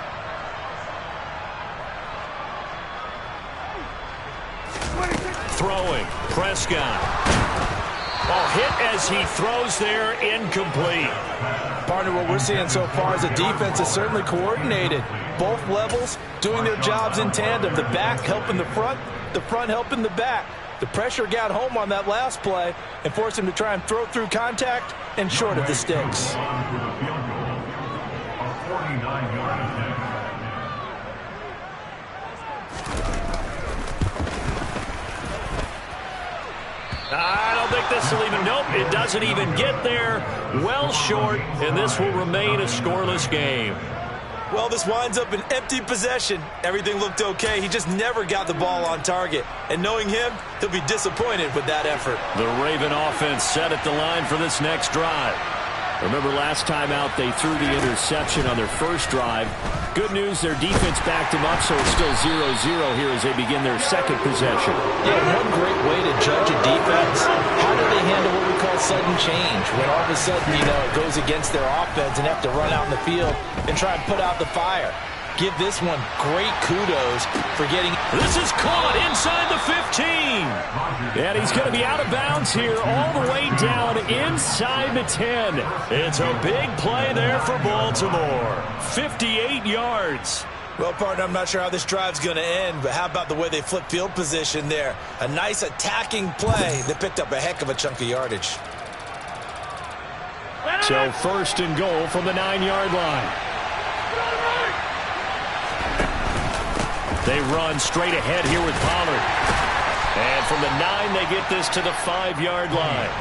Speaker 2: Throwing. Prescott. Hit as he throws there, incomplete.
Speaker 1: Partner, what we're seeing so far is the defense is certainly coordinated. Both levels doing their jobs in tandem. The back helping the front helping the back. The pressure got home on that last play and forced him to try and throw through contact and short of the sticks.
Speaker 2: I don't think this will even, nope, it doesn't even get there. Well short, and this will remain a scoreless game.
Speaker 1: Well, this winds up an empty possession. Everything looked okay. He just never got the ball on target. And knowing him, he'll be disappointed with that effort.
Speaker 2: The Raven offense set at the line for this next drive.
Speaker 4: Remember last time out, they threw the interception on their first drive. Good news, their defense backed them up, so it's still 0-0 here as they begin their second possession.
Speaker 1: Yeah, one great way to judge a defense, how do they handle what we call sudden change? When all of a sudden, it goes against their offense and have to run out in the field and try and put out the fire. Give this one great kudos for getting...
Speaker 2: This is caught inside the 15.
Speaker 4: And he's going to be out of bounds here all the way down inside the 10.
Speaker 2: It's a big play there for Baltimore. 58 yards.
Speaker 1: Well, partner, I'm not sure how this drive's going to end, but how about the way they flip field position there? A nice attacking play that picked up a heck of a chunk of yardage.
Speaker 4: So 1st and goal from the 9-yard line.
Speaker 2: They run straight ahead here with Pollard. And from the 9, they get this to the 5-yard line.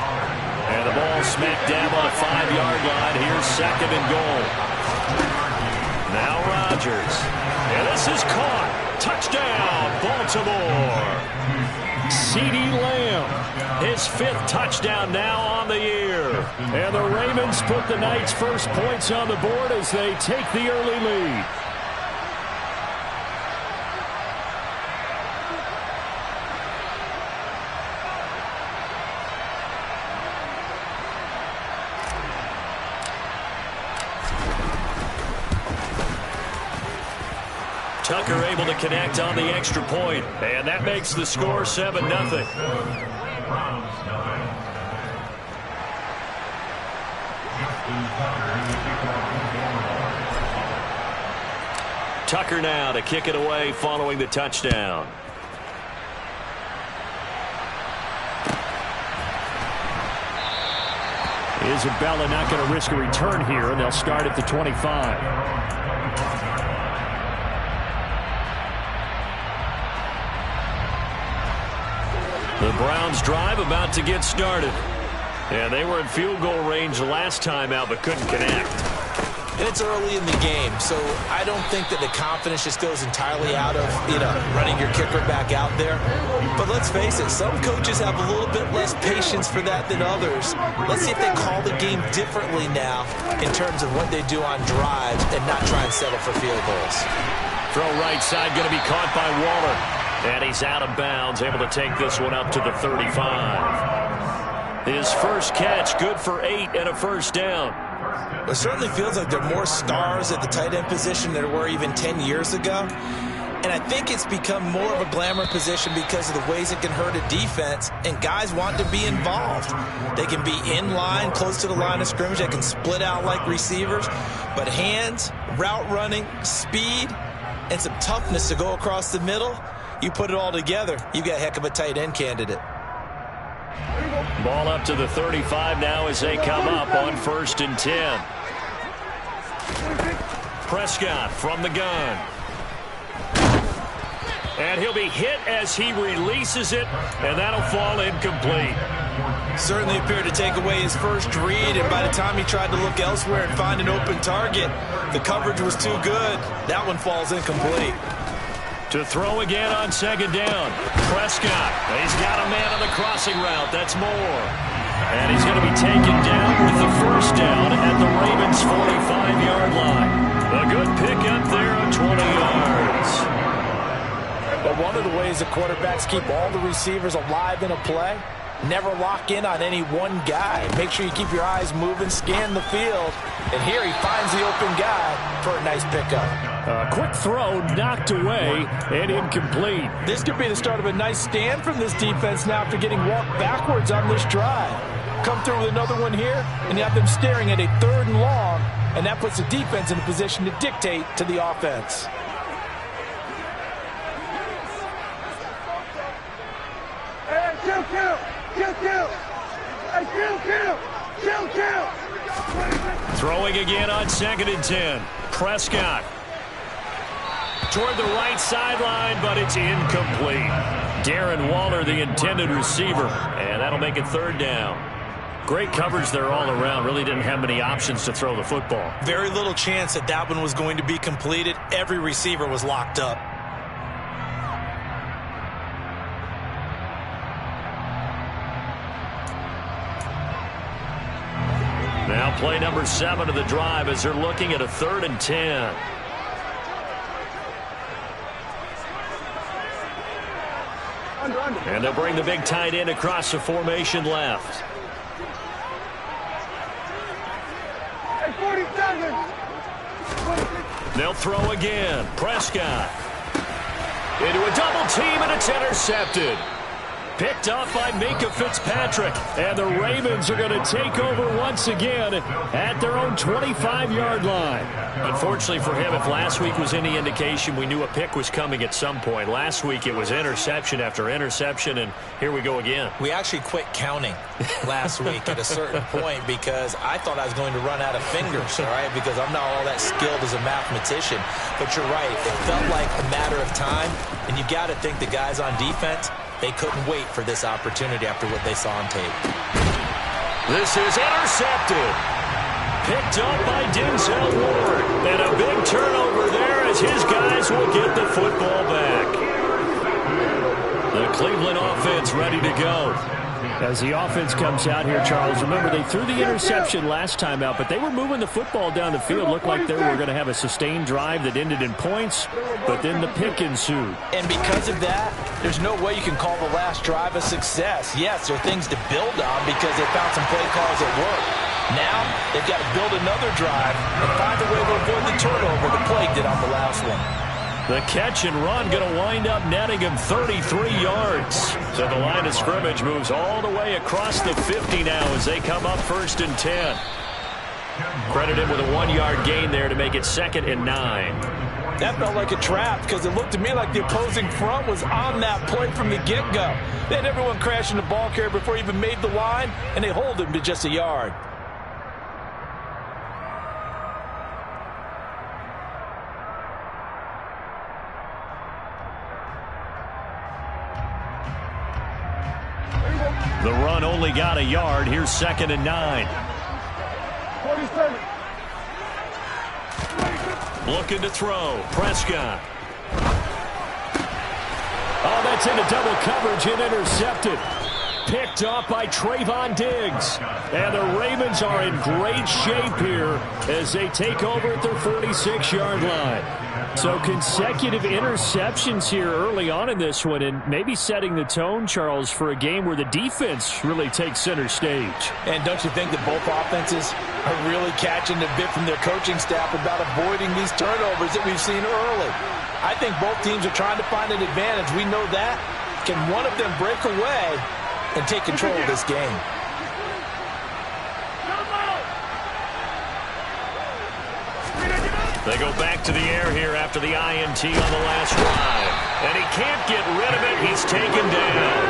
Speaker 2: And the ball smack dab on the 5-yard line. Here's 2nd and goal. Now Rodgers. And this is caught. Touchdown, Baltimore.
Speaker 4: CeeDee Lamb.
Speaker 2: His 5th touchdown now on the year.
Speaker 4: And the Ravens put the Knights' first points on the board as they take the early lead.
Speaker 2: Tucker able to connect on the extra point, and that makes the score 7-0. Tucker now to kick it away following the touchdown.
Speaker 4: Isabella not going to risk a return here, and they'll start at the 25.
Speaker 2: The Browns drive about to get started. And they were in field goal range last time out, but couldn't connect.
Speaker 1: And it's early in the game, so I don't think that the confidence just goes entirely out of, running your kicker back out there. But let's face it, some coaches have a little bit less patience for that than others. Let's see if they call the game differently now in terms of what they do on drives and not try and settle for field goals.
Speaker 2: Throw right side going to be caught by Waller. And he's out of bounds, able to take this one up to the 35. His first catch, good for 8 and a first down.
Speaker 1: It certainly feels like there are more stars at the tight end position than there were even 10 years ago. And I think it's become more of a glamour position because of the ways it can hurt a defense, and guys want to be involved. They can be in line, close to the line of scrimmage. They can split out like receivers. But hands, route running, speed, and some toughness to go across the middle, you put it all together, you got a heck of a tight end candidate.
Speaker 2: Ball up to the 35 now as they come up on 1st and 10. Prescott from the gun. And he'll be hit as he releases it, and that'll fall incomplete.
Speaker 1: Certainly appeared to take away his first read, and by the time he tried to look elsewhere and find an open target, the coverage was too good. That one falls incomplete.
Speaker 2: To throw again on 2nd down. Prescott. He's got a man on the crossing route. That's Moore. And he's going to be taken down with the first down at the Ravens' 45-yard line. A good pickup there of 20 yards.
Speaker 1: But one of the ways the quarterbacks keep all the receivers alive in a play, never lock in on any one guy. Make sure you keep your eyes moving, scan the field. And here he finds the open guy for a nice pickup.
Speaker 4: Quick throw, knocked away, and incomplete.
Speaker 1: This could be the start of a nice stand from this defense now after getting walked backwards on this drive. Come through with another one here, and you have them staring at a 3rd and long, and that puts the defense in a position to dictate to the offense.
Speaker 2: Throwing again on 2nd and 10. Prescott. Toward the right sideline, but it's incomplete. Darren Waller, the intended receiver, and that'll make it 3rd down. Great coverage there all around. Really didn't have many options to throw the football.
Speaker 1: Very little chance that that one was going to be completed. Every receiver was locked up.
Speaker 2: Now play number 7 of the drive as they're looking at a 3rd and 10. And they'll bring the big tight end across the formation left. They'll throw again. Prescott. Into a double team, and it's intercepted. Picked off by Minkah Fitzpatrick. And the Ravens are going to take over once again at their own 25-yard line. Unfortunately for him, if last week was any indication, we knew a pick was coming at some point. Last week it was interception after interception, and here we go again.
Speaker 1: We actually quit counting last week at a certain point because I thought I was going to run out of fingers, all right, because I'm not all that skilled as a mathematician. But you're right. It felt like a matter of time, and you got to think the guys on defense, they couldn't wait for this opportunity after what they saw on tape.
Speaker 2: This is intercepted. Picked up by Denzel Ward. And a big turnover there as his guys will get the football back. The Cleveland offense ready to go.
Speaker 4: As the offense comes out here, Charles, remember they threw the interception last time out, but they were moving the football down the field. Looked like they were going to have a sustained drive that ended in points, but then the pick ensued.
Speaker 1: And because of that, there's no way you can call the last drive a success. Yes, there are things to build on because they found some play calls that work. Now, they've got to build another drive and find a way to avoid the turnover that plagued it on the last one.
Speaker 2: The catch and run going to wind up netting him 33 yards. So the line of scrimmage moves all the way across the 50 now as they come up 1st and 10. Credit him with a 1-yard gain there to make it 2nd and 9.
Speaker 1: That felt like a trap because it looked to me like the opposing front was on that play from the get-go. They had everyone crashing the ball carrier before he even made the line, and they hold him to just a yard.
Speaker 2: The run only got a yard. Here's 2nd and 9. Looking to throw. Prescott.
Speaker 4: Oh, that's into double coverage and intercepted. Picked off by Trayvon Diggs. And the Ravens are in great shape here as they take over at their 46-yard line. So consecutive interceptions here early on in this one, and maybe setting the tone, Charles, for a game where the defense really takes center stage.
Speaker 1: And don't you think that both offenses are really catching the bit from their coaching staff about avoiding these turnovers that we've seen early? I think both teams are trying to find an advantage. We know that. Can one of them break away and take control of this game?
Speaker 2: They go back to the air here after the INT on the last drive. And he can't get rid of it. He's taken down.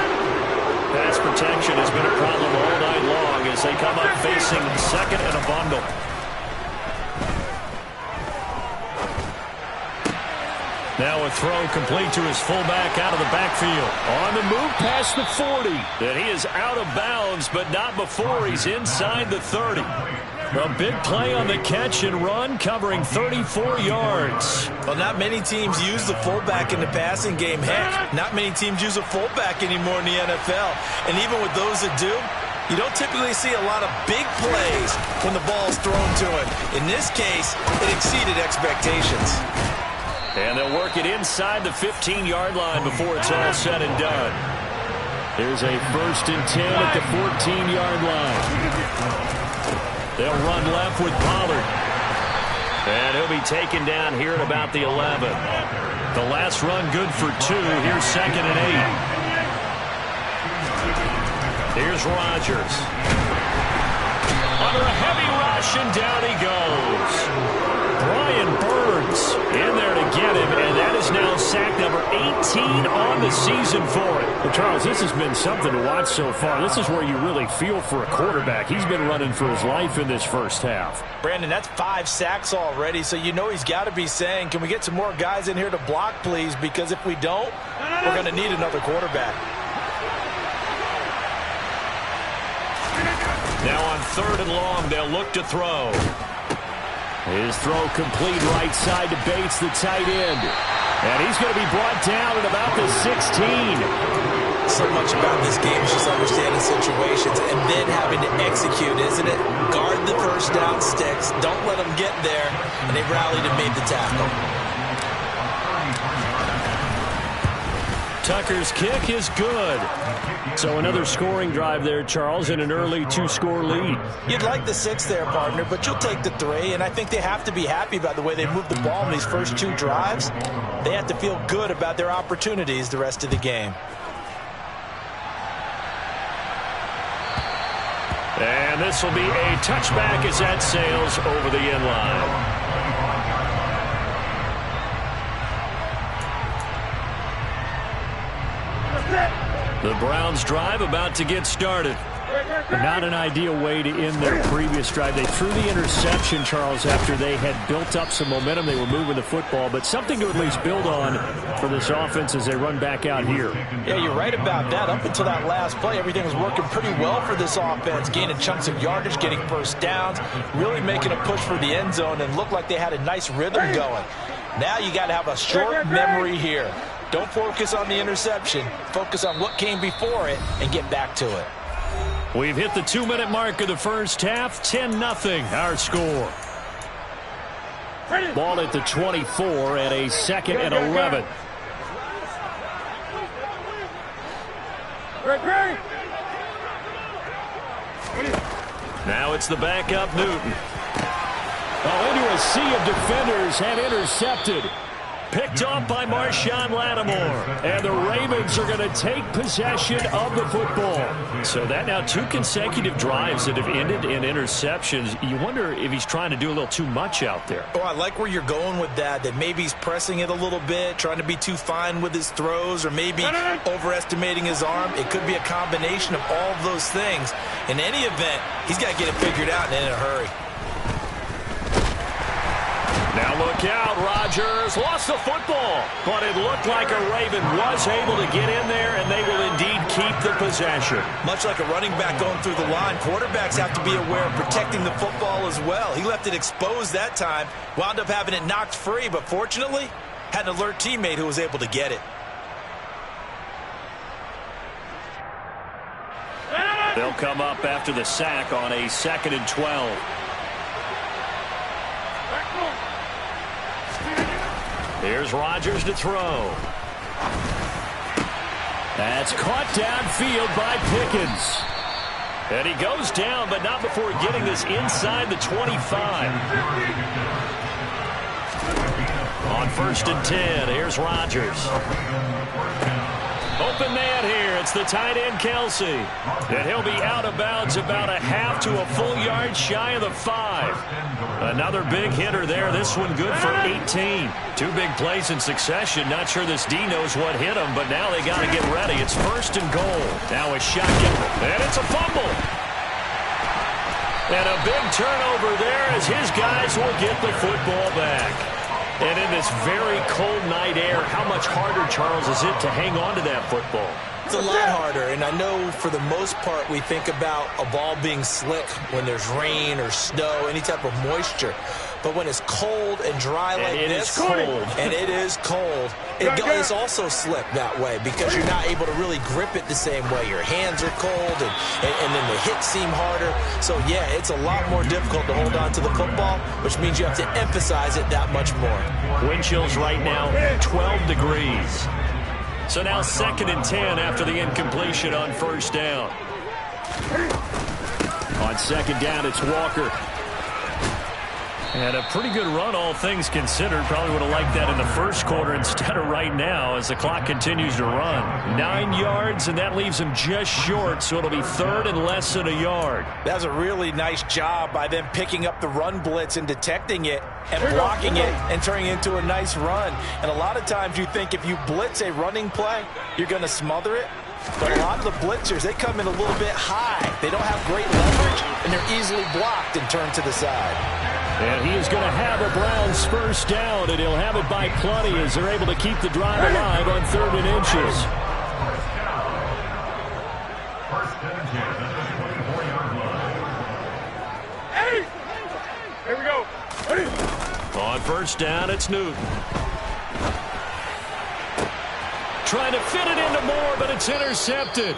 Speaker 2: Pass protection has been a problem all night long as they come up facing 2nd and a bundle. Now a throw complete to his fullback out of the backfield.
Speaker 4: On the move past the 40.
Speaker 2: And he is out of bounds, but not before he's inside the 30. A big play on the catch and run, covering 34 yards.
Speaker 1: Well, not many teams use the fullback in the passing game. Heck, not many teams use a fullback anymore in the NFL. And even with those that do, you don't typically see a lot of big plays when the ball's thrown to him. In this case, it exceeded expectations.
Speaker 2: And they'll work it inside the 15-yard line before it's all said and done.
Speaker 4: There's a 1st and 10 at the 14-yard line.
Speaker 2: They'll run left with Pollard. And he'll be taken down here at about the 11. The last run good for 2. Here's 2nd and 8. Here's Rodgers. Under a heavy rush, and down he goes. Brian Burns in there to get him, and that is now sack number 18 on the season for it.
Speaker 4: Well, Charles, this has been something to watch so far. This is where you really feel for a quarterback. He's been running for his life in this first half.
Speaker 1: Brandon, that's 5 sacks already, so you know he's got to be saying, can we get some more guys in here to block, please? Because if we don't, we're going to need another quarterback.
Speaker 2: Now on 3rd and long, they'll look to throw.
Speaker 4: His throw complete right side to Bates, the tight end. And he's going to be brought down at about the 16.
Speaker 1: So much about this game is just understanding situations and then having to execute, isn't it? Guard the first down sticks. Don't let them get there. And they rallied and made the tackle.
Speaker 2: Tucker's kick is good.
Speaker 4: So another scoring drive there, Charles, and an early 2-score lead.
Speaker 1: You'd like the 6 there, partner, but you'll take the 3, and I think they have to be happy about the way they moved the ball in these first 2 drives. They have to feel good about their opportunities the rest of the game.
Speaker 2: And this will be a touchback as that sails over the end line. The Browns drive about to get started.
Speaker 4: Not an ideal way to end their previous drive. They threw the interception, Charles, after they had built up some momentum. They were moving the football, but something to at least build on for this offense as they run back out here.
Speaker 1: Yeah, you're right about that. Up until that last play, everything was working pretty well for this offense, gaining chunks of yardage, getting first downs, really making a push for the end zone, and looked like they had a nice rhythm going. Now you got to have a short memory here. Don't focus on the interception. Focus on what came before it and get back to it.
Speaker 2: We've hit the 2-minute mark of the first half. 10-0 our score.
Speaker 4: Ball at the 24 at a 2nd and 11.
Speaker 2: Now it's the backup Newton.
Speaker 4: Oh, into a sea of defenders and intercepted. Picked off by Marshawn Lattimore. And the Ravens are going to take possession of the football. So that now 2 consecutive drives that have ended in interceptions. You wonder if he's trying to do a little too much out there.
Speaker 1: Oh, I like where you're going with that maybe he's pressing it a little bit, trying to be too fine with his throws, or maybe overestimating his arm. It could be a combination of all of those things. In any event, he's got to get it figured out and in a hurry.
Speaker 4: Now look out, Rodgers lost the football, but it looked like a Raven was able to get in there, and they will indeed keep the possession.
Speaker 1: Much like a running back going through the line, quarterbacks have to be aware of protecting the football as well. He left it exposed that time, wound up having it knocked free, but fortunately, had an alert teammate who was able to get it.
Speaker 4: They'll come up after the sack on a 2nd and 12. Here's Rodgers to throw. That's caught downfield by Pickens. And he goes down, but not before getting this inside the 25. On 1st and 10, here's Rodgers. Open man here. It's the tight end, Kelsey. And he'll be out of bounds about a half to a full yard shy of the 5. Another big hitter there. This one good for 18. 2 big plays in succession. Not sure this D knows what hit him, but now they got to get ready. It's 1st and goal. Now a shotgun, and it's a fumble. And a big turnover there as his guys will get the football back. And in this very cold night air, how much harder, Charles, is it to hang on to that football?
Speaker 1: It's a lot harder, and I know for the most part we think about a ball being slick when there's rain or snow, any type of moisture. But when it's cold and dry like this, and it is cold, it's also slick that way because you're not able to really grip it the same way. Your hands are cold, and then the hits seem harder. So, yeah, it's a lot more difficult to hold on to the football, which means you have to emphasize it that much more.
Speaker 4: Wind chills right now, 12 degrees. So now 2nd and 10 after the incompletion on 1st down. On 2nd down, it's Walker. And a pretty good run, all things considered. Probably would have liked that in the 1st quarter instead of right now as the clock continues to run. 9 yards, and that leaves him just short, so it'll be 3rd and less than a yard.
Speaker 1: That's a really nice job by them picking up the run blitz and detecting it and blocking it and turning it into a nice run. And a lot of times you think if you blitz a running play, you're going to smother it. But a lot of the blitzers, they come in a little bit high. They don't have great leverage, and they're easily blocked and turned to the side.
Speaker 4: And he is going to have a Browns 1st down, and he'll have it by plenty as they're able to keep the drive alive on 3rd and inches.
Speaker 3: Here we go.
Speaker 4: On 1st down, it's Newton. Trying to fit it into Moore, but it's intercepted.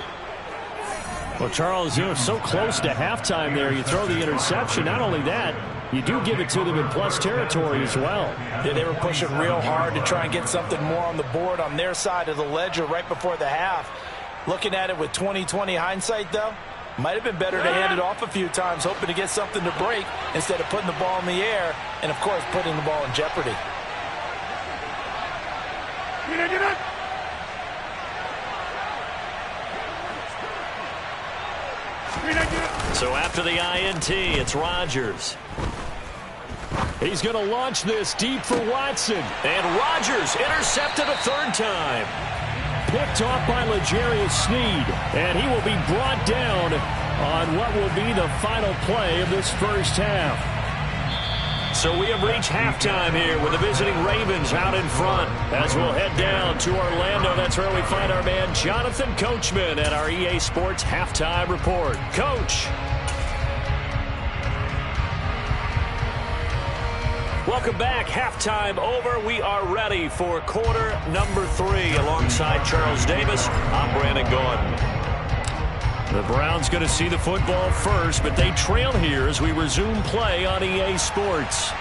Speaker 4: Well, Charles, you're so close to halftime there. You throw the interception. Not only that, you do give it to them in plus territory as well.
Speaker 1: Yeah, they were pushing real hard to try and get something more on the board on their side of the ledger right before the half. Looking at it with 20/20 hindsight, though, might have been better to hand it off a few times, hoping to get something to break instead of putting the ball in the air and, of course, putting the ball in jeopardy.
Speaker 3: Get it.
Speaker 4: So after the INT, it's Rodgers. He's going to launch this deep for Watson. And Rodgers intercepted a 3rd time. Picked off by L'Jarius Sneed. And he will be brought down on what will be the final play of this 1st half. So we have reached halftime here with the visiting Ravens out in front. As we'll head down to Orlando, that's where we find our man Jonathan Coachman at our EA Sports Halftime Report. Coach. Welcome back. Halftime over. We are ready for quarter number 3 alongside Charles Davis. I'm Brandon Gaudin. The Browns going to see the football first, but they trail here as we resume play on EA Sports.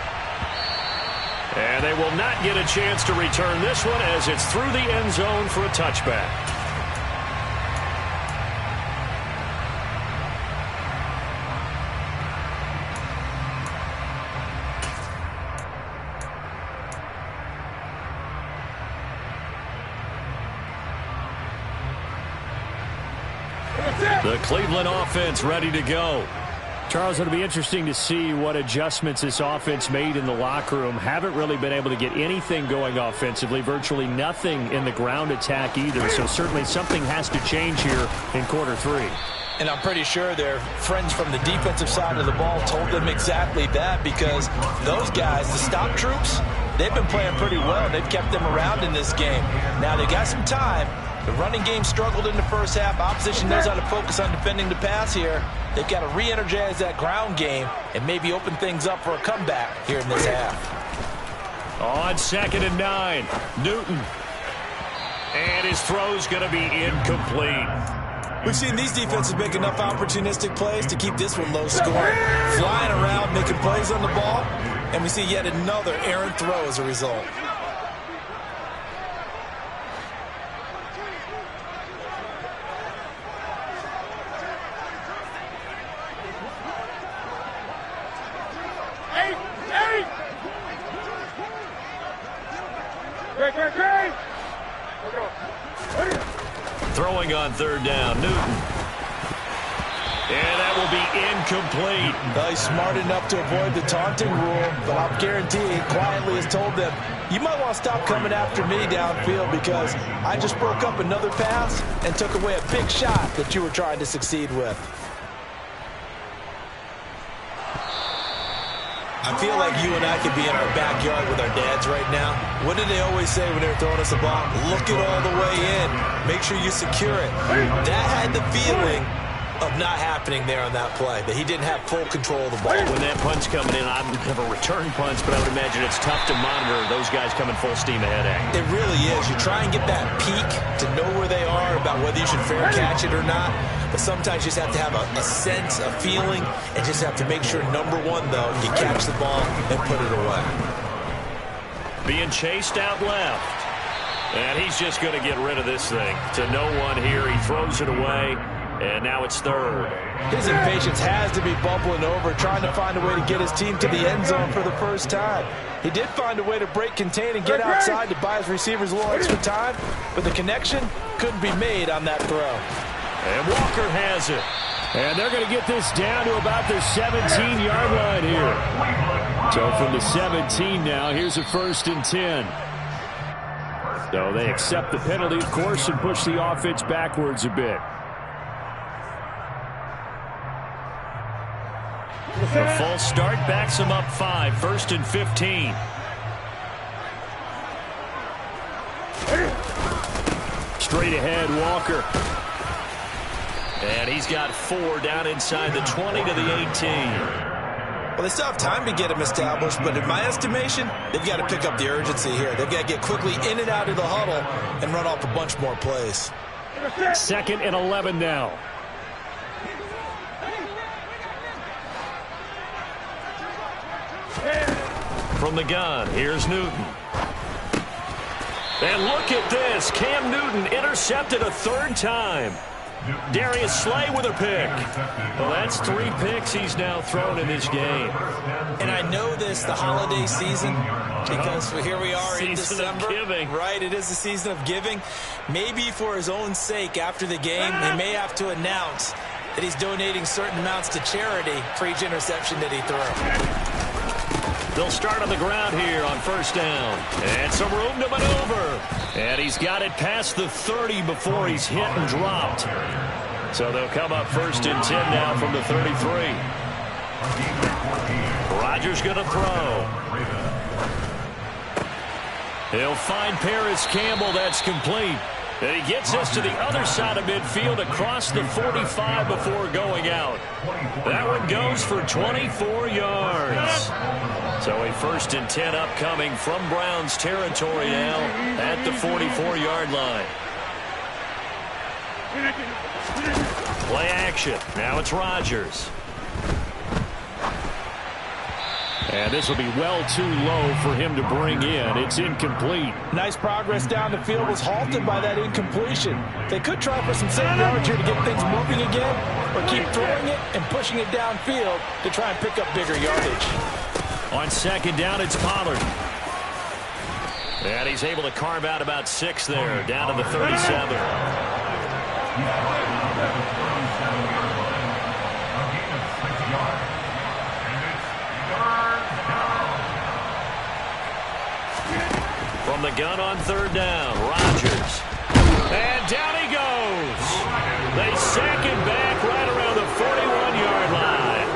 Speaker 4: And they will not get a chance to return this one as it's through the end zone for a touchback.
Speaker 2: The Cleveland offense ready to go.
Speaker 4: Charles, it'll be interesting to see what adjustments this offense made in the locker room. Haven't really been able to get anything going offensively, virtually nothing in the ground attack either. So certainly something has to change here in quarter 3.
Speaker 1: And I'm pretty sure their friends from the defensive side of the ball told them exactly that, because those guys, the stop troops, they've been playing pretty well. They've kept them around in this game. Now they got some time. The running game struggled in the first half. Opposition knows how to focus on defending the pass here. They've got to re-energize that ground game and maybe open things up for a comeback here in this half.
Speaker 2: On 2nd and 9, Newton. And his throw's going to be incomplete.
Speaker 1: We've seen these defenses make enough opportunistic plays to keep this one low scoring. Flying around, making plays on the ball, and we see yet another errant throw as a result.
Speaker 2: Throwing on 3rd down, Newton. And that will be incomplete.
Speaker 1: Well, he's smart enough to avoid the taunting rule, but I'll guarantee he quietly has told them, you might want to stop coming after me downfield because I just broke up another pass and took away a big shot that you were trying to succeed with. I feel like you and I could be in our backyard with our dads right now. What did they always say when they were throwing us a ball? Look it all the way in. Make sure you secure it. That had the feeling of not happening there on that play, that he didn't have full control of the ball.
Speaker 2: When that punch coming in, I have a return punch, but I would imagine it's tough to monitor those guys coming full steam ahead at you.
Speaker 1: It really is. You try and get that peek to know where they are, about whether you should fair catch it or not. But sometimes you just have to have a sense, a feeling, and just have to make sure, number one, though, you catch the ball and put it away.
Speaker 2: Being chased out left. And he's just going to get rid of this thing. To no one here. He throws it away. And now it's 3rd.
Speaker 1: His impatience has to be bubbling over, trying to find a way to get his team to the end zone for the first time. He did find a way to break contain and get outside to buy his receivers a little extra time, but the connection couldn't be made on that throw.
Speaker 2: And Walker has it.
Speaker 4: And they're going to get this down to about their 17-yard line here. So from the 17 now, here's a 1st and 10. So they accept the penalty, of course, and push the offense backwards a bit.
Speaker 2: The full start backs him up 5, 1st and 15.
Speaker 4: Straight ahead, Walker.
Speaker 2: And he's got 4 down inside the 20 to the 18.
Speaker 1: Well, they still have time to get him established, but in my estimation, they've got to pick up the urgency here. They've got to get quickly in and out of the huddle and run off a bunch more plays.
Speaker 4: 2nd and 11 now.
Speaker 2: From the gun, here's Newton. And look at this. Cam Newton intercepted a 3rd time. Darius Slay with a pick. Well, that's 3 picks he's now thrown in this game.
Speaker 1: And I know this, the holiday season, because here we are in December.
Speaker 2: Season of giving.
Speaker 1: Right, it is the season of giving. Maybe for his own sake, after the game, he may have to announce that he's donating certain amounts to charity for each interception that he threw.
Speaker 2: They'll start on the ground here on 1st down. And some room to maneuver. And he's got it past the 30 before he's hit and dropped. So they'll come up 1st and 10 now from the 33. Rodgers going to throw. He'll find Paris Campbell. That's complete. And he gets us to the other side of midfield across the 45 before going out. That one goes for 24 yards. So a 1st and 10 upcoming from Browns territory now at the 44-yard line. Play action. Now it's Rodgers.
Speaker 4: And this will be well too low for him to bring in. It's incomplete.
Speaker 1: Nice progress down the field, was halted by that incompletion. They could try for some safe yards here to get things moving again, or keep throwing it and pushing it downfield to try and pick up bigger yardage.
Speaker 2: On 2nd down, it's Pollard. And he's able to carve out about 6 there, down to the 37. From the gun on third down, Rodgers. And down he goes. They sack him back right around the 41-yard line.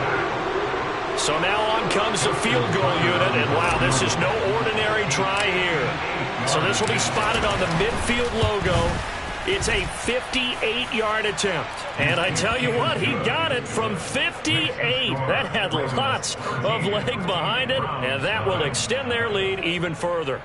Speaker 2: So now on comes the field goal unit, and wow, this is no ordinary try here. So this will be spotted on the midfield logo. It's a 58-yard attempt. And I tell you what, he got it from 58. That had lots of leg behind it, and that will extend their lead even further.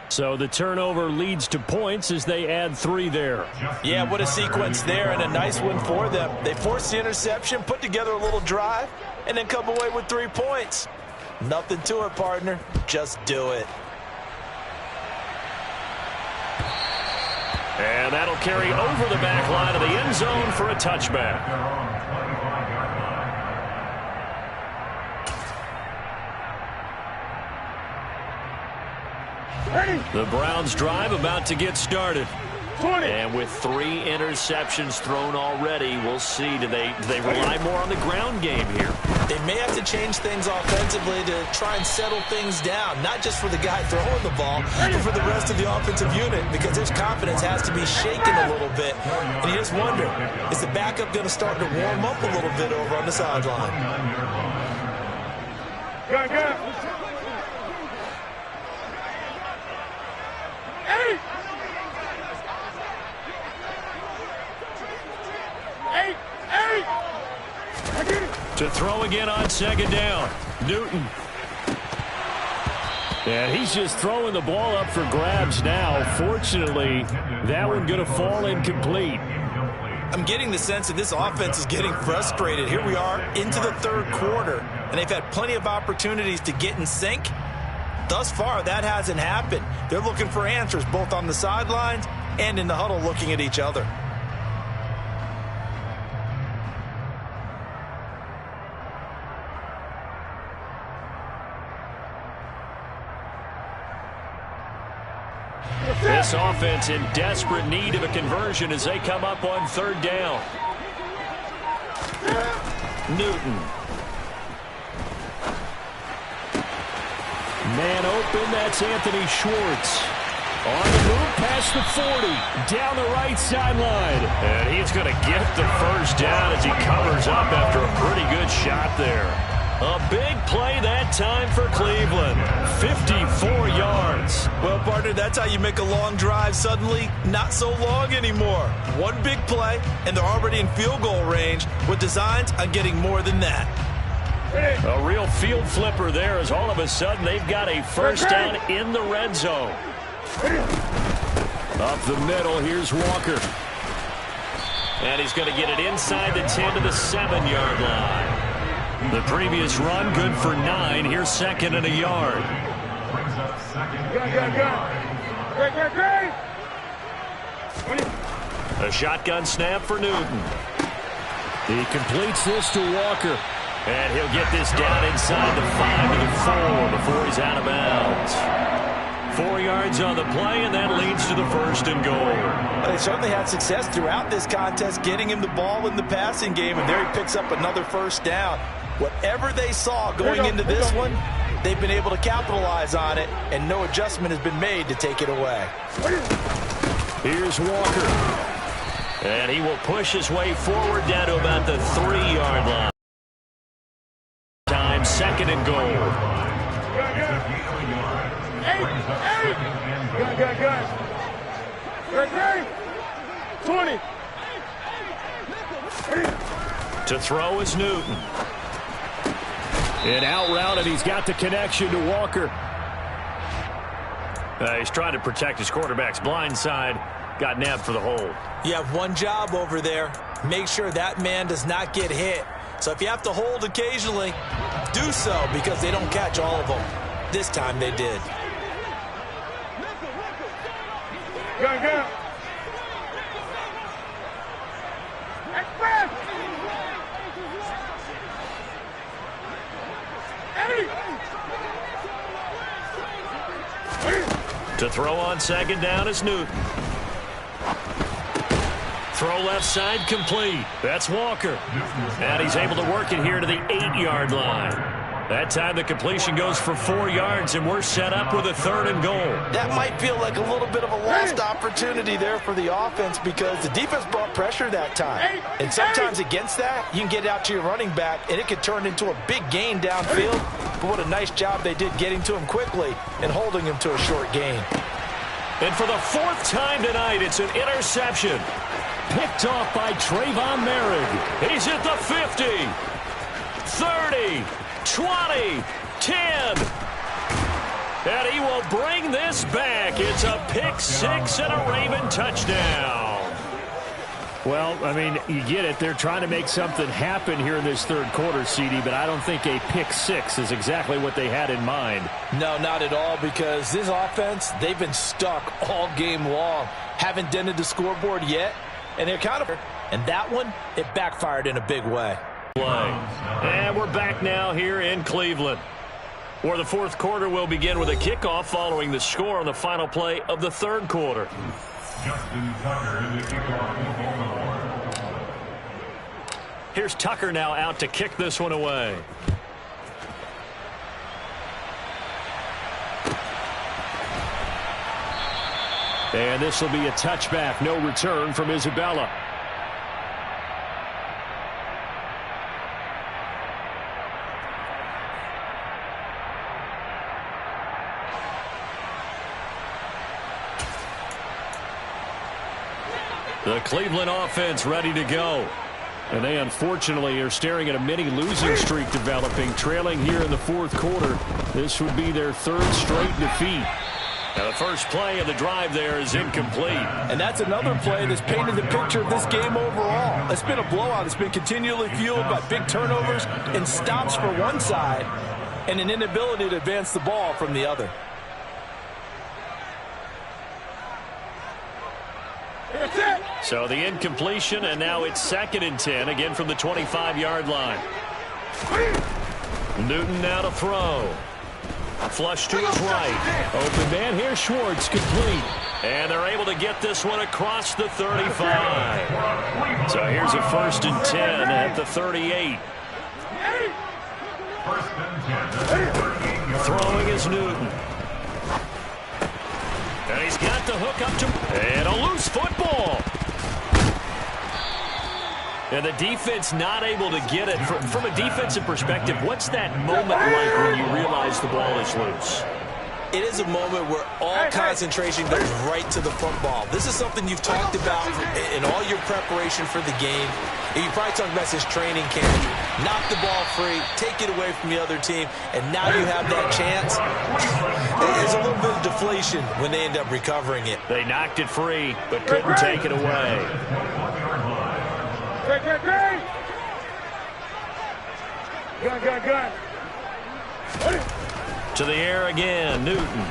Speaker 2: So the turnover leads to points as they add 3 there.
Speaker 1: Yeah, what a sequence there, and a nice one for them. They forced the interception, put together a little drive, and then come away with 3 points. Nothing to it, partner. Just do it.
Speaker 2: And that'll carry over the back line of the end zone for a touchback. The Browns drive about to get started. And with 3 interceptions thrown already, we'll see. Do they rely more on the ground game here?
Speaker 1: They may have to change things offensively to try and settle things down, not just for the guy throwing the ball, but for the rest of the offensive unit, because his confidence has to be shaken a little bit. And you just wonder, is the backup going to start to warm up a little bit over on the sideline?
Speaker 2: To throw again on second down, Newton.
Speaker 4: And he's just throwing the ball up for grabs now. Fortunately, that one going to fall incomplete.
Speaker 1: I'm getting the sense that this offense is getting frustrated. Here we are into the third quarter, and they've had plenty of opportunities to get in sync. Thus far, that hasn't happened. They're looking for answers both on the sidelines and in the huddle looking at each other.
Speaker 2: This offense in desperate need of a conversion as they come up on third down. Newton.
Speaker 4: Man open, that's Anthony Schwartz. On the move past the 40, down the right sideline.
Speaker 2: And he's going to get the first down as he covers up after a pretty good shot there. A big play that time for Cleveland. 54 yards.
Speaker 1: Well, partner, that's how you make a long drive suddenly not so long anymore. One big play, and they're already in field goal range with designs on getting more than that.
Speaker 2: A real field flipper there as all of a sudden they've got a first down in the red zone.
Speaker 4: Up the middle, here's Walker.
Speaker 2: And he's going to get it inside the 10 to the 7-yard line. The previous run, good for 9. Here's second and a yard. A shotgun snap for Newton.
Speaker 4: He completes this to Walker.
Speaker 2: And he'll get this down inside the 5 to the 4 before he's out of bounds. 4 yards on the play, and that leads to the first and goal.
Speaker 1: They certainly had success throughout this contest getting him the ball in the passing game, and there he picks up another first down. Whatever they saw going into this one, they've been able to capitalize on it, and no adjustment has been made to take it away.
Speaker 2: Here's Walker. And he will push his way forward down to about the 3-yard line. Time, second and goal.
Speaker 6: Good. 20.
Speaker 2: To throw is Newton.
Speaker 4: An out route, and he's got the connection to Walker.
Speaker 2: He's trying to protect his quarterback's blind side. Got nabbed for the hold.
Speaker 1: You have one job over there. Make sure that man does not get hit. So if you have to hold occasionally, do so, because they don't catch all of them. This time they did.
Speaker 6: Go.
Speaker 2: To throw on second down is Newton. Throw left side complete. That's Walker. And he's able to work it here to the 8-yard line. That time the completion goes for 4 yards, and we're set up with a 3rd and goal.
Speaker 1: That might feel like a little bit of a lost opportunity there for the offense because the defense brought pressure that time. And sometimes against that, you can get out to your running back, and it could turn into a big gain downfield. But what a nice job they did getting to him quickly and holding him to a short gain.
Speaker 2: And for the 4th time tonight, it's an interception.
Speaker 4: Picked off by Trayvon Merrick.
Speaker 2: He's at the 50, 30, 20, 10. And he will bring this back. It's a pick 6 and a Raven touchdown.
Speaker 4: Well, I mean, you get it. They're trying to make something happen here in this 3rd quarter, CD, but I don't think a pick 6 is exactly what they had in mind.
Speaker 1: No, not at all, because this offense, they've been stuck all game long. Haven't dented the scoreboard yet, and they're kind of... And that one, it backfired in a big way.
Speaker 2: And we're back now here in Cleveland, where the 4th quarter will begin with a kickoff following the score on the final play of the 3rd quarter.
Speaker 3: Justin Tucker, the kickoff.
Speaker 2: Here's Tucker now out to kick this one away.
Speaker 4: And this will be a touchback. No return from Isabella.
Speaker 2: The Cleveland offense ready to go.
Speaker 4: And they unfortunately are staring at a mini losing streak developing, trailing here in the 4th quarter. This would be their 3rd straight defeat.
Speaker 2: Now the first play of the drive there is incomplete.
Speaker 1: And that's another play that's painted the picture of this game overall. It's been a blowout. It's been continually fueled by big turnovers and stops for one side and an inability to advance the ball from the other.
Speaker 2: So the incompletion, and now it's 2nd and 10, again from the 25-yard line. Newton now to throw. Flush to his right.
Speaker 4: Open man here, Schwartz, complete.
Speaker 2: And they're able to get this one across the 35. So here's a 1st and 10 at the 38. Throwing is Newton. And he's got the hook up to... And a loose football. And the defense not able to get it. From a defensive perspective, what's that moment like when you realize the ball is loose?
Speaker 1: It is a moment where all concentration goes right to the football. This is something you've talked about in all your preparation for the game. You probably talked about since training camp. Knock the ball free, take it away from the other team, and now you have that chance. There's a little bit of deflation when they end up recovering it.
Speaker 2: They knocked it free, but couldn't take it away.
Speaker 6: Gun.
Speaker 2: To the air again, Newton.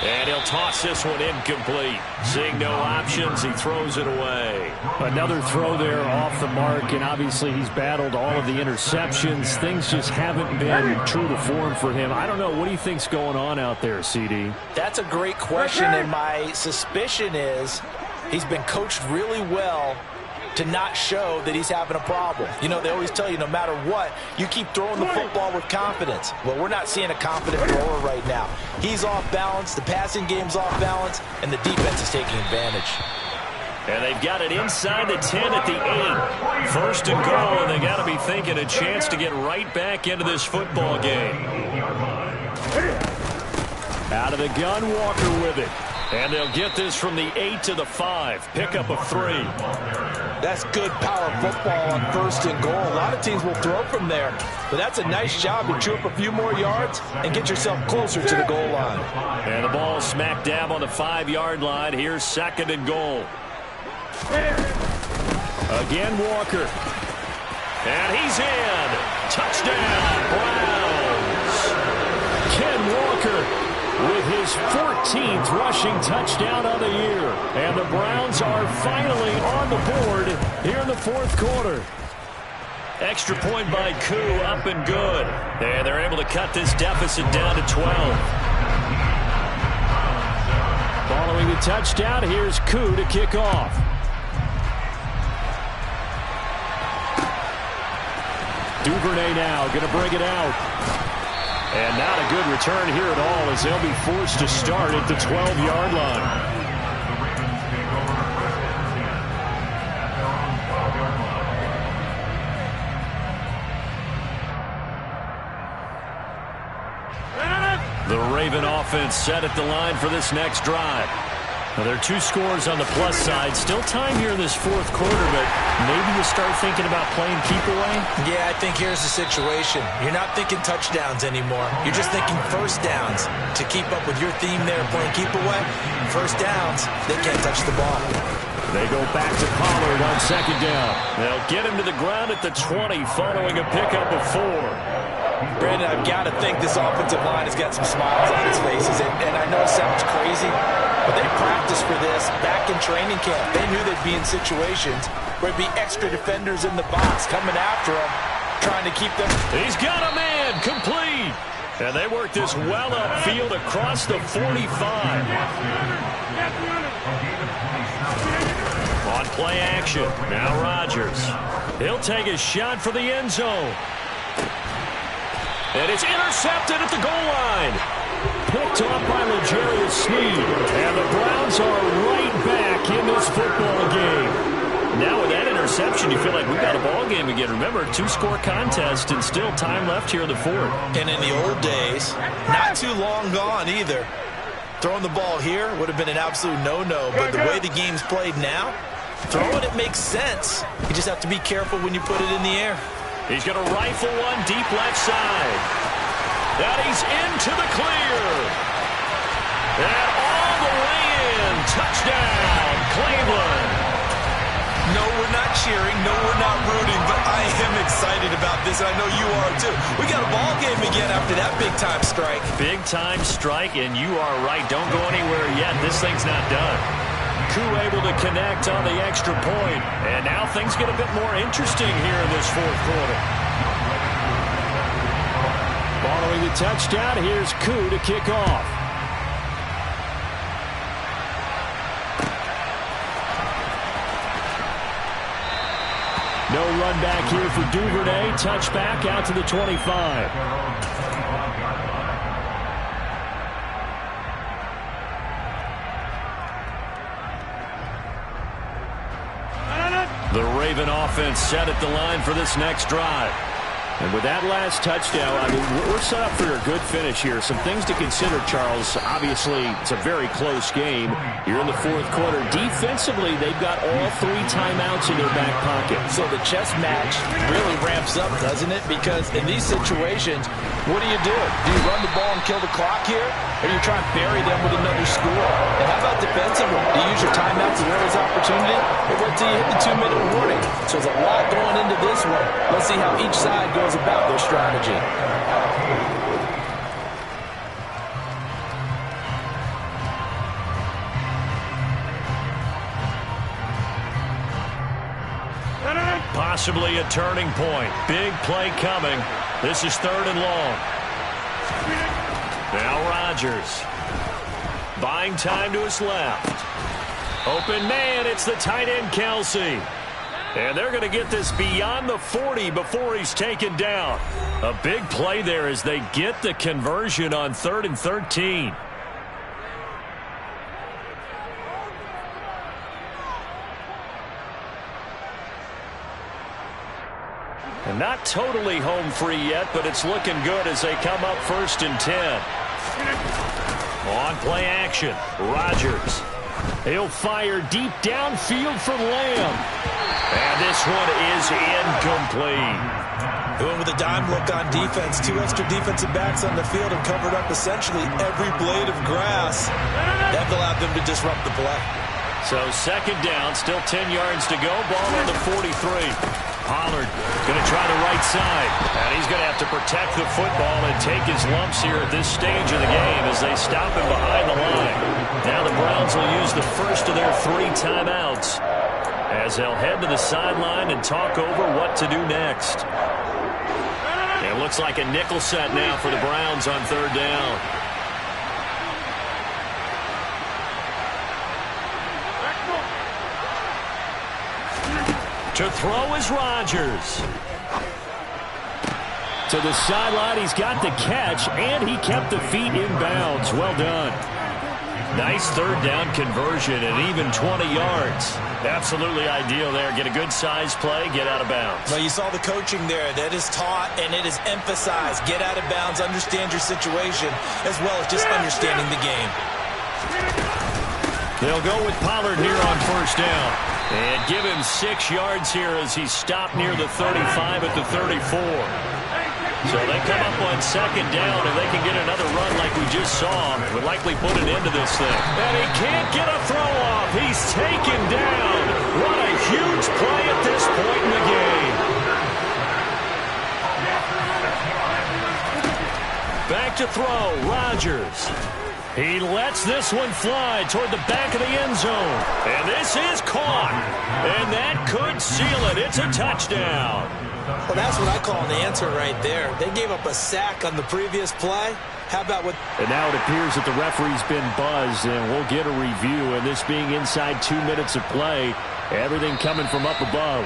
Speaker 2: And he'll toss this one incomplete. Seeing no options, he throws it away.
Speaker 4: Another throw there off the mark, and obviously he's battled all of the interceptions. Things just haven't been true to form for him. I don't know. What do you think's going on out there, CD?
Speaker 1: That's a great question, and my suspicion is he's been coached really well to not show that he's having a problem. You know, they always tell you no matter what, you keep throwing the football with confidence. Well, we're not seeing a confident thrower right now. He's off balance, the passing game's off balance, and the defense is taking advantage.
Speaker 2: And they've got it inside the 10 at the 8. 1st and goal, and they got to be thinking a chance to get right back into this football game.
Speaker 4: Out of the gun, Walker with it.
Speaker 2: And they'll get this from the 8 to the 5. Pickup of 3.
Speaker 1: That's good power football on 1st and goal. A lot of teams will throw from there, but that's a nice job to chew up a few more yards and get yourself closer to the goal line.
Speaker 2: And the ball smack dab on the 5-yard line. Here's 2nd and goal.
Speaker 4: Again, Walker.
Speaker 2: And he's in. Touchdown, Browns.
Speaker 4: Ken Walker with his 14th rushing touchdown of the year. And the Browns are finally on the board here in the 4th quarter.
Speaker 2: Extra point by Koo, up and good. And they're able to cut this deficit down to 12.
Speaker 4: Following the touchdown, here's Koo to kick off. Duvernay now going to bring it out. And not a good return here at all as they'll be forced to start at the 12-yard line. The Raven offense set at the line for this next drive. Now, there are 2 scores on the plus side. Still time here in this fourth quarter, but maybe you start thinking about playing keep away?
Speaker 1: Yeah, I think here's the situation. You're not thinking touchdowns anymore. You're just thinking first downs. To keep up with your theme there, playing keep away, first downs, they can't touch the ball.
Speaker 4: They go back to Pollard on second down. They'll get him to the ground at the 20 following a pickup of 4.
Speaker 1: Brandon, I've got to think this offensive line has got some smiles on its faces. And I know it sounds crazy, but they practiced for this back in training camp. They knew they'd be in situations where there'd be extra defenders in the box coming after them, trying to keep them.
Speaker 4: He's got a man, complete. And they work this well upfield across the 45. On play action, now Rodgers. He'll take a shot for the end zone. And it's intercepted at the goal line. Picked off by L'Jarius Sneed. And the Browns are right back in this football game. Now with that interception, you feel like we've got a ball game again. Remember, 2-score contest and still time left here in the fourth.
Speaker 1: And in the old days, not too long gone either. Throwing the ball here would have been an absolute no-no. But the way the game's played now, throwing it makes sense. You just have to be careful when you put it in the air.
Speaker 4: He's going to rifle one deep left side. And he's into the clear. And all the way in. Touchdown, Cleveland.
Speaker 1: No, we're not cheering. No, we're not rooting. But I am excited about this, and I know you are too. We got a ball game again after that big-time strike.
Speaker 4: Big-time strike, and you are right. Don't go anywhere yet. This thing's not done. Koo able to connect on the extra point. And now things get a bit more interesting here in this fourth quarter. Following the touchdown, here's Koo to kick off. No run back here for Duvernay. Touchback out to the 25. The Raven offense set at the line for this next drive. And with that last touchdown, I mean, we're set up for a good finish here. Some things to consider, Charles. Obviously, it's a very close game. You're in the fourth quarter. Defensively, they've got all 3 timeouts in their back pocket.
Speaker 1: So the chess match really ramps up, doesn't it? Because in these situations, what do? Do you run the ball and kill the clock here? Or do you try and bury them with another score? And how about defensively? Do you use your timeouts as well as opportunity? Or wait till you hit the 2-minute warning? So there's a lot going into this one. Let's see how each side goes about their strategy.
Speaker 4: Possibly a turning point. Big play coming. This is 3rd and long. Now Rodgers. Buying time to his left. Open man, it's the tight end Kelsey. And they're going to get this beyond the 40 before he's taken down. A big play there as they get the conversion on 3rd and 13. And not totally home free yet, but it's looking good as they come up 1st and 10. On play action, Rodgers. He'll fire deep downfield for Lamb. And this one is incomplete.
Speaker 1: Going with a dime look on defense. 2 extra defensive backs on the field and covered up essentially every blade of grass. That allowed them to disrupt the play.
Speaker 4: So 2nd down, still 10 yards to go. Ball on the 43. Pollard going to try the right side. And he's going to have to protect the football and take his lumps here at this stage of the game as they stop him behind the line. Now the Browns will use the first of their 3 timeouts as they'll head to the sideline and talk over what to do next. It looks like a nickel set now for the Browns on 3rd down. To throw is Rodgers. To the sideline, he's got the catch, and he kept the feet in bounds. Well done.
Speaker 2: Nice third down conversion and even 20 yards. Absolutely ideal there. Get a good size play, get out of bounds.
Speaker 1: Well, you saw the coaching there. That is taught and it is emphasized. Get out of bounds, understand your situation, as well as just understanding the game.
Speaker 2: They'll go with Pollard here on first down. And give him 6 yards here as he's stopped near the 35 at the 34. So they come up on second down, and they can get another run like we just saw. Would likely put an end to this thing. And he can't get a throw off. He's taken down. What a huge play at this point in the game. Back to throw, Rodgers. He lets this one fly toward the back of the end zone. And this is caught. And that could seal it. It's a touchdown.
Speaker 1: Well, that's what I call an answer right there. They gave up a sack on the previous play. How about what?
Speaker 4: And now it appears that the referee's been buzzed, and we'll get a review. And this being inside 2 minutes of play, everything coming from up above.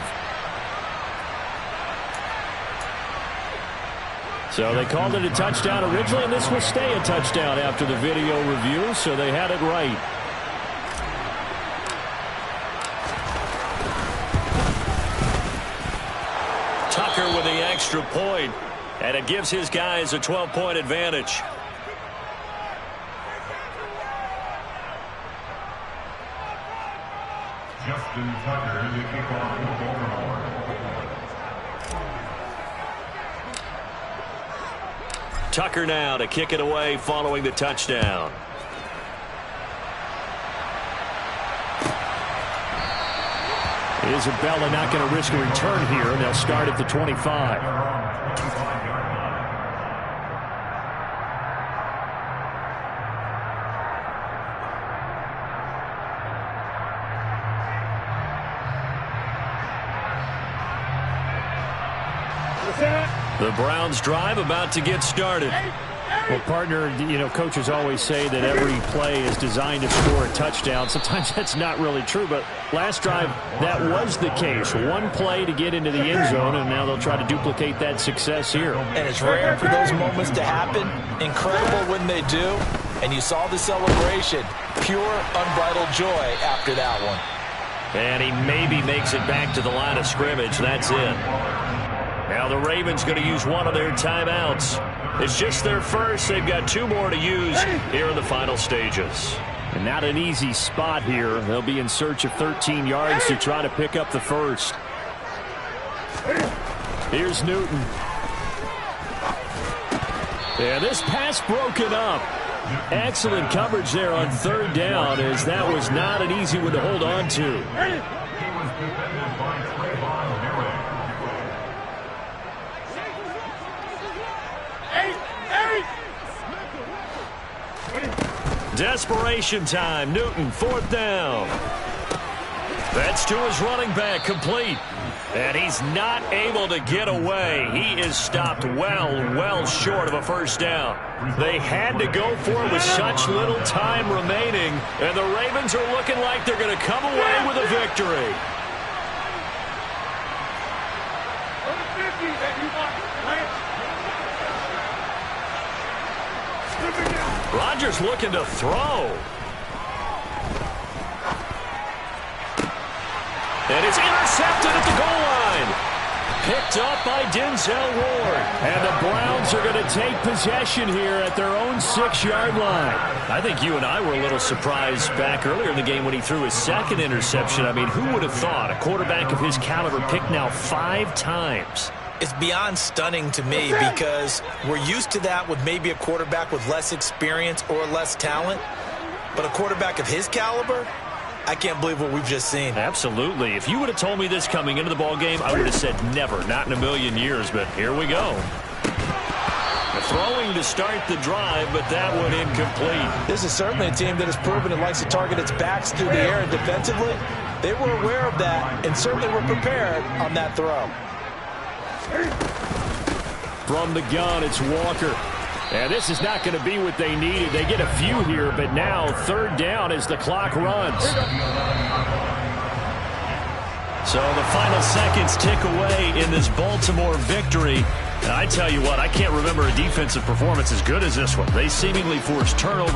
Speaker 4: So they called it a touchdown originally, and this will stay a touchdown after the video review, so they had it right.
Speaker 2: Tucker with the extra point, and it gives his guys a 12-point advantage.
Speaker 3: Justin Tucker, the kickoff for Baltimore.
Speaker 2: Tucker now to kick it away following the touchdown.
Speaker 4: Isabella not going to risk a return here, and they'll start at the 25.
Speaker 2: The Browns drive about to get started.
Speaker 4: Well, partner, you know, coaches always say that every play is designed to score a touchdown. Sometimes that's not really true, but last drive, that was the case. One play to get into the end zone, and now they'll try to duplicate that success here.
Speaker 1: And it's rare for those moments to happen. Incredible when they do. And you saw the celebration. Pure, unbridled joy after that one.
Speaker 2: And he maybe makes it back to the line of scrimmage. That's it. Now the Ravens going to use one of their timeouts. It's just their first. They've got 2 more to use here in the final stages.
Speaker 4: And not an easy spot here. They'll be in search of 13 yards to try to pick up the first. Here's Newton. Yeah, this pass broken up. Excellent coverage there on third down, as that was not an easy one to hold on to.
Speaker 2: Desperation time. Newton, 4th down. That's to his running back, complete. And he's not able to get away. He is stopped well short of a first down. They had to go for it with such little time remaining. And the Ravens are looking like they're going to come away with a victory. Rodgers looking to throw. And it's intercepted at the goal line. Picked up by Denzel Ward.
Speaker 4: And the Browns are going to take possession here at their own 6-yard line.
Speaker 2: I think you and I were a little surprised back earlier in the game when he threw his 2nd interception. I mean, who would have thought a quarterback of his caliber picked now 5 times?
Speaker 1: It's beyond stunning to me because we're used to that with maybe a quarterback with less experience or less talent. But a quarterback of his caliber, I can't believe what we've just seen.
Speaker 2: Absolutely. If you would have told me this coming into the ballgame, I would have said never, not in a million years. But here we go. Throwing to start the drive, but that one incomplete.
Speaker 1: This is certainly a team that has proven it likes to target its backs through the air and defensively. They were aware of that and certainly were prepared on that throw.
Speaker 4: From the gun, it's Walker. And this is not going to be what they needed. They get a few here, but now 3rd down as the clock runs.
Speaker 2: So the final seconds tick away in this Baltimore victory. And I tell you what, I can't remember a defensive performance as good as this one. They seemingly forced turnovers.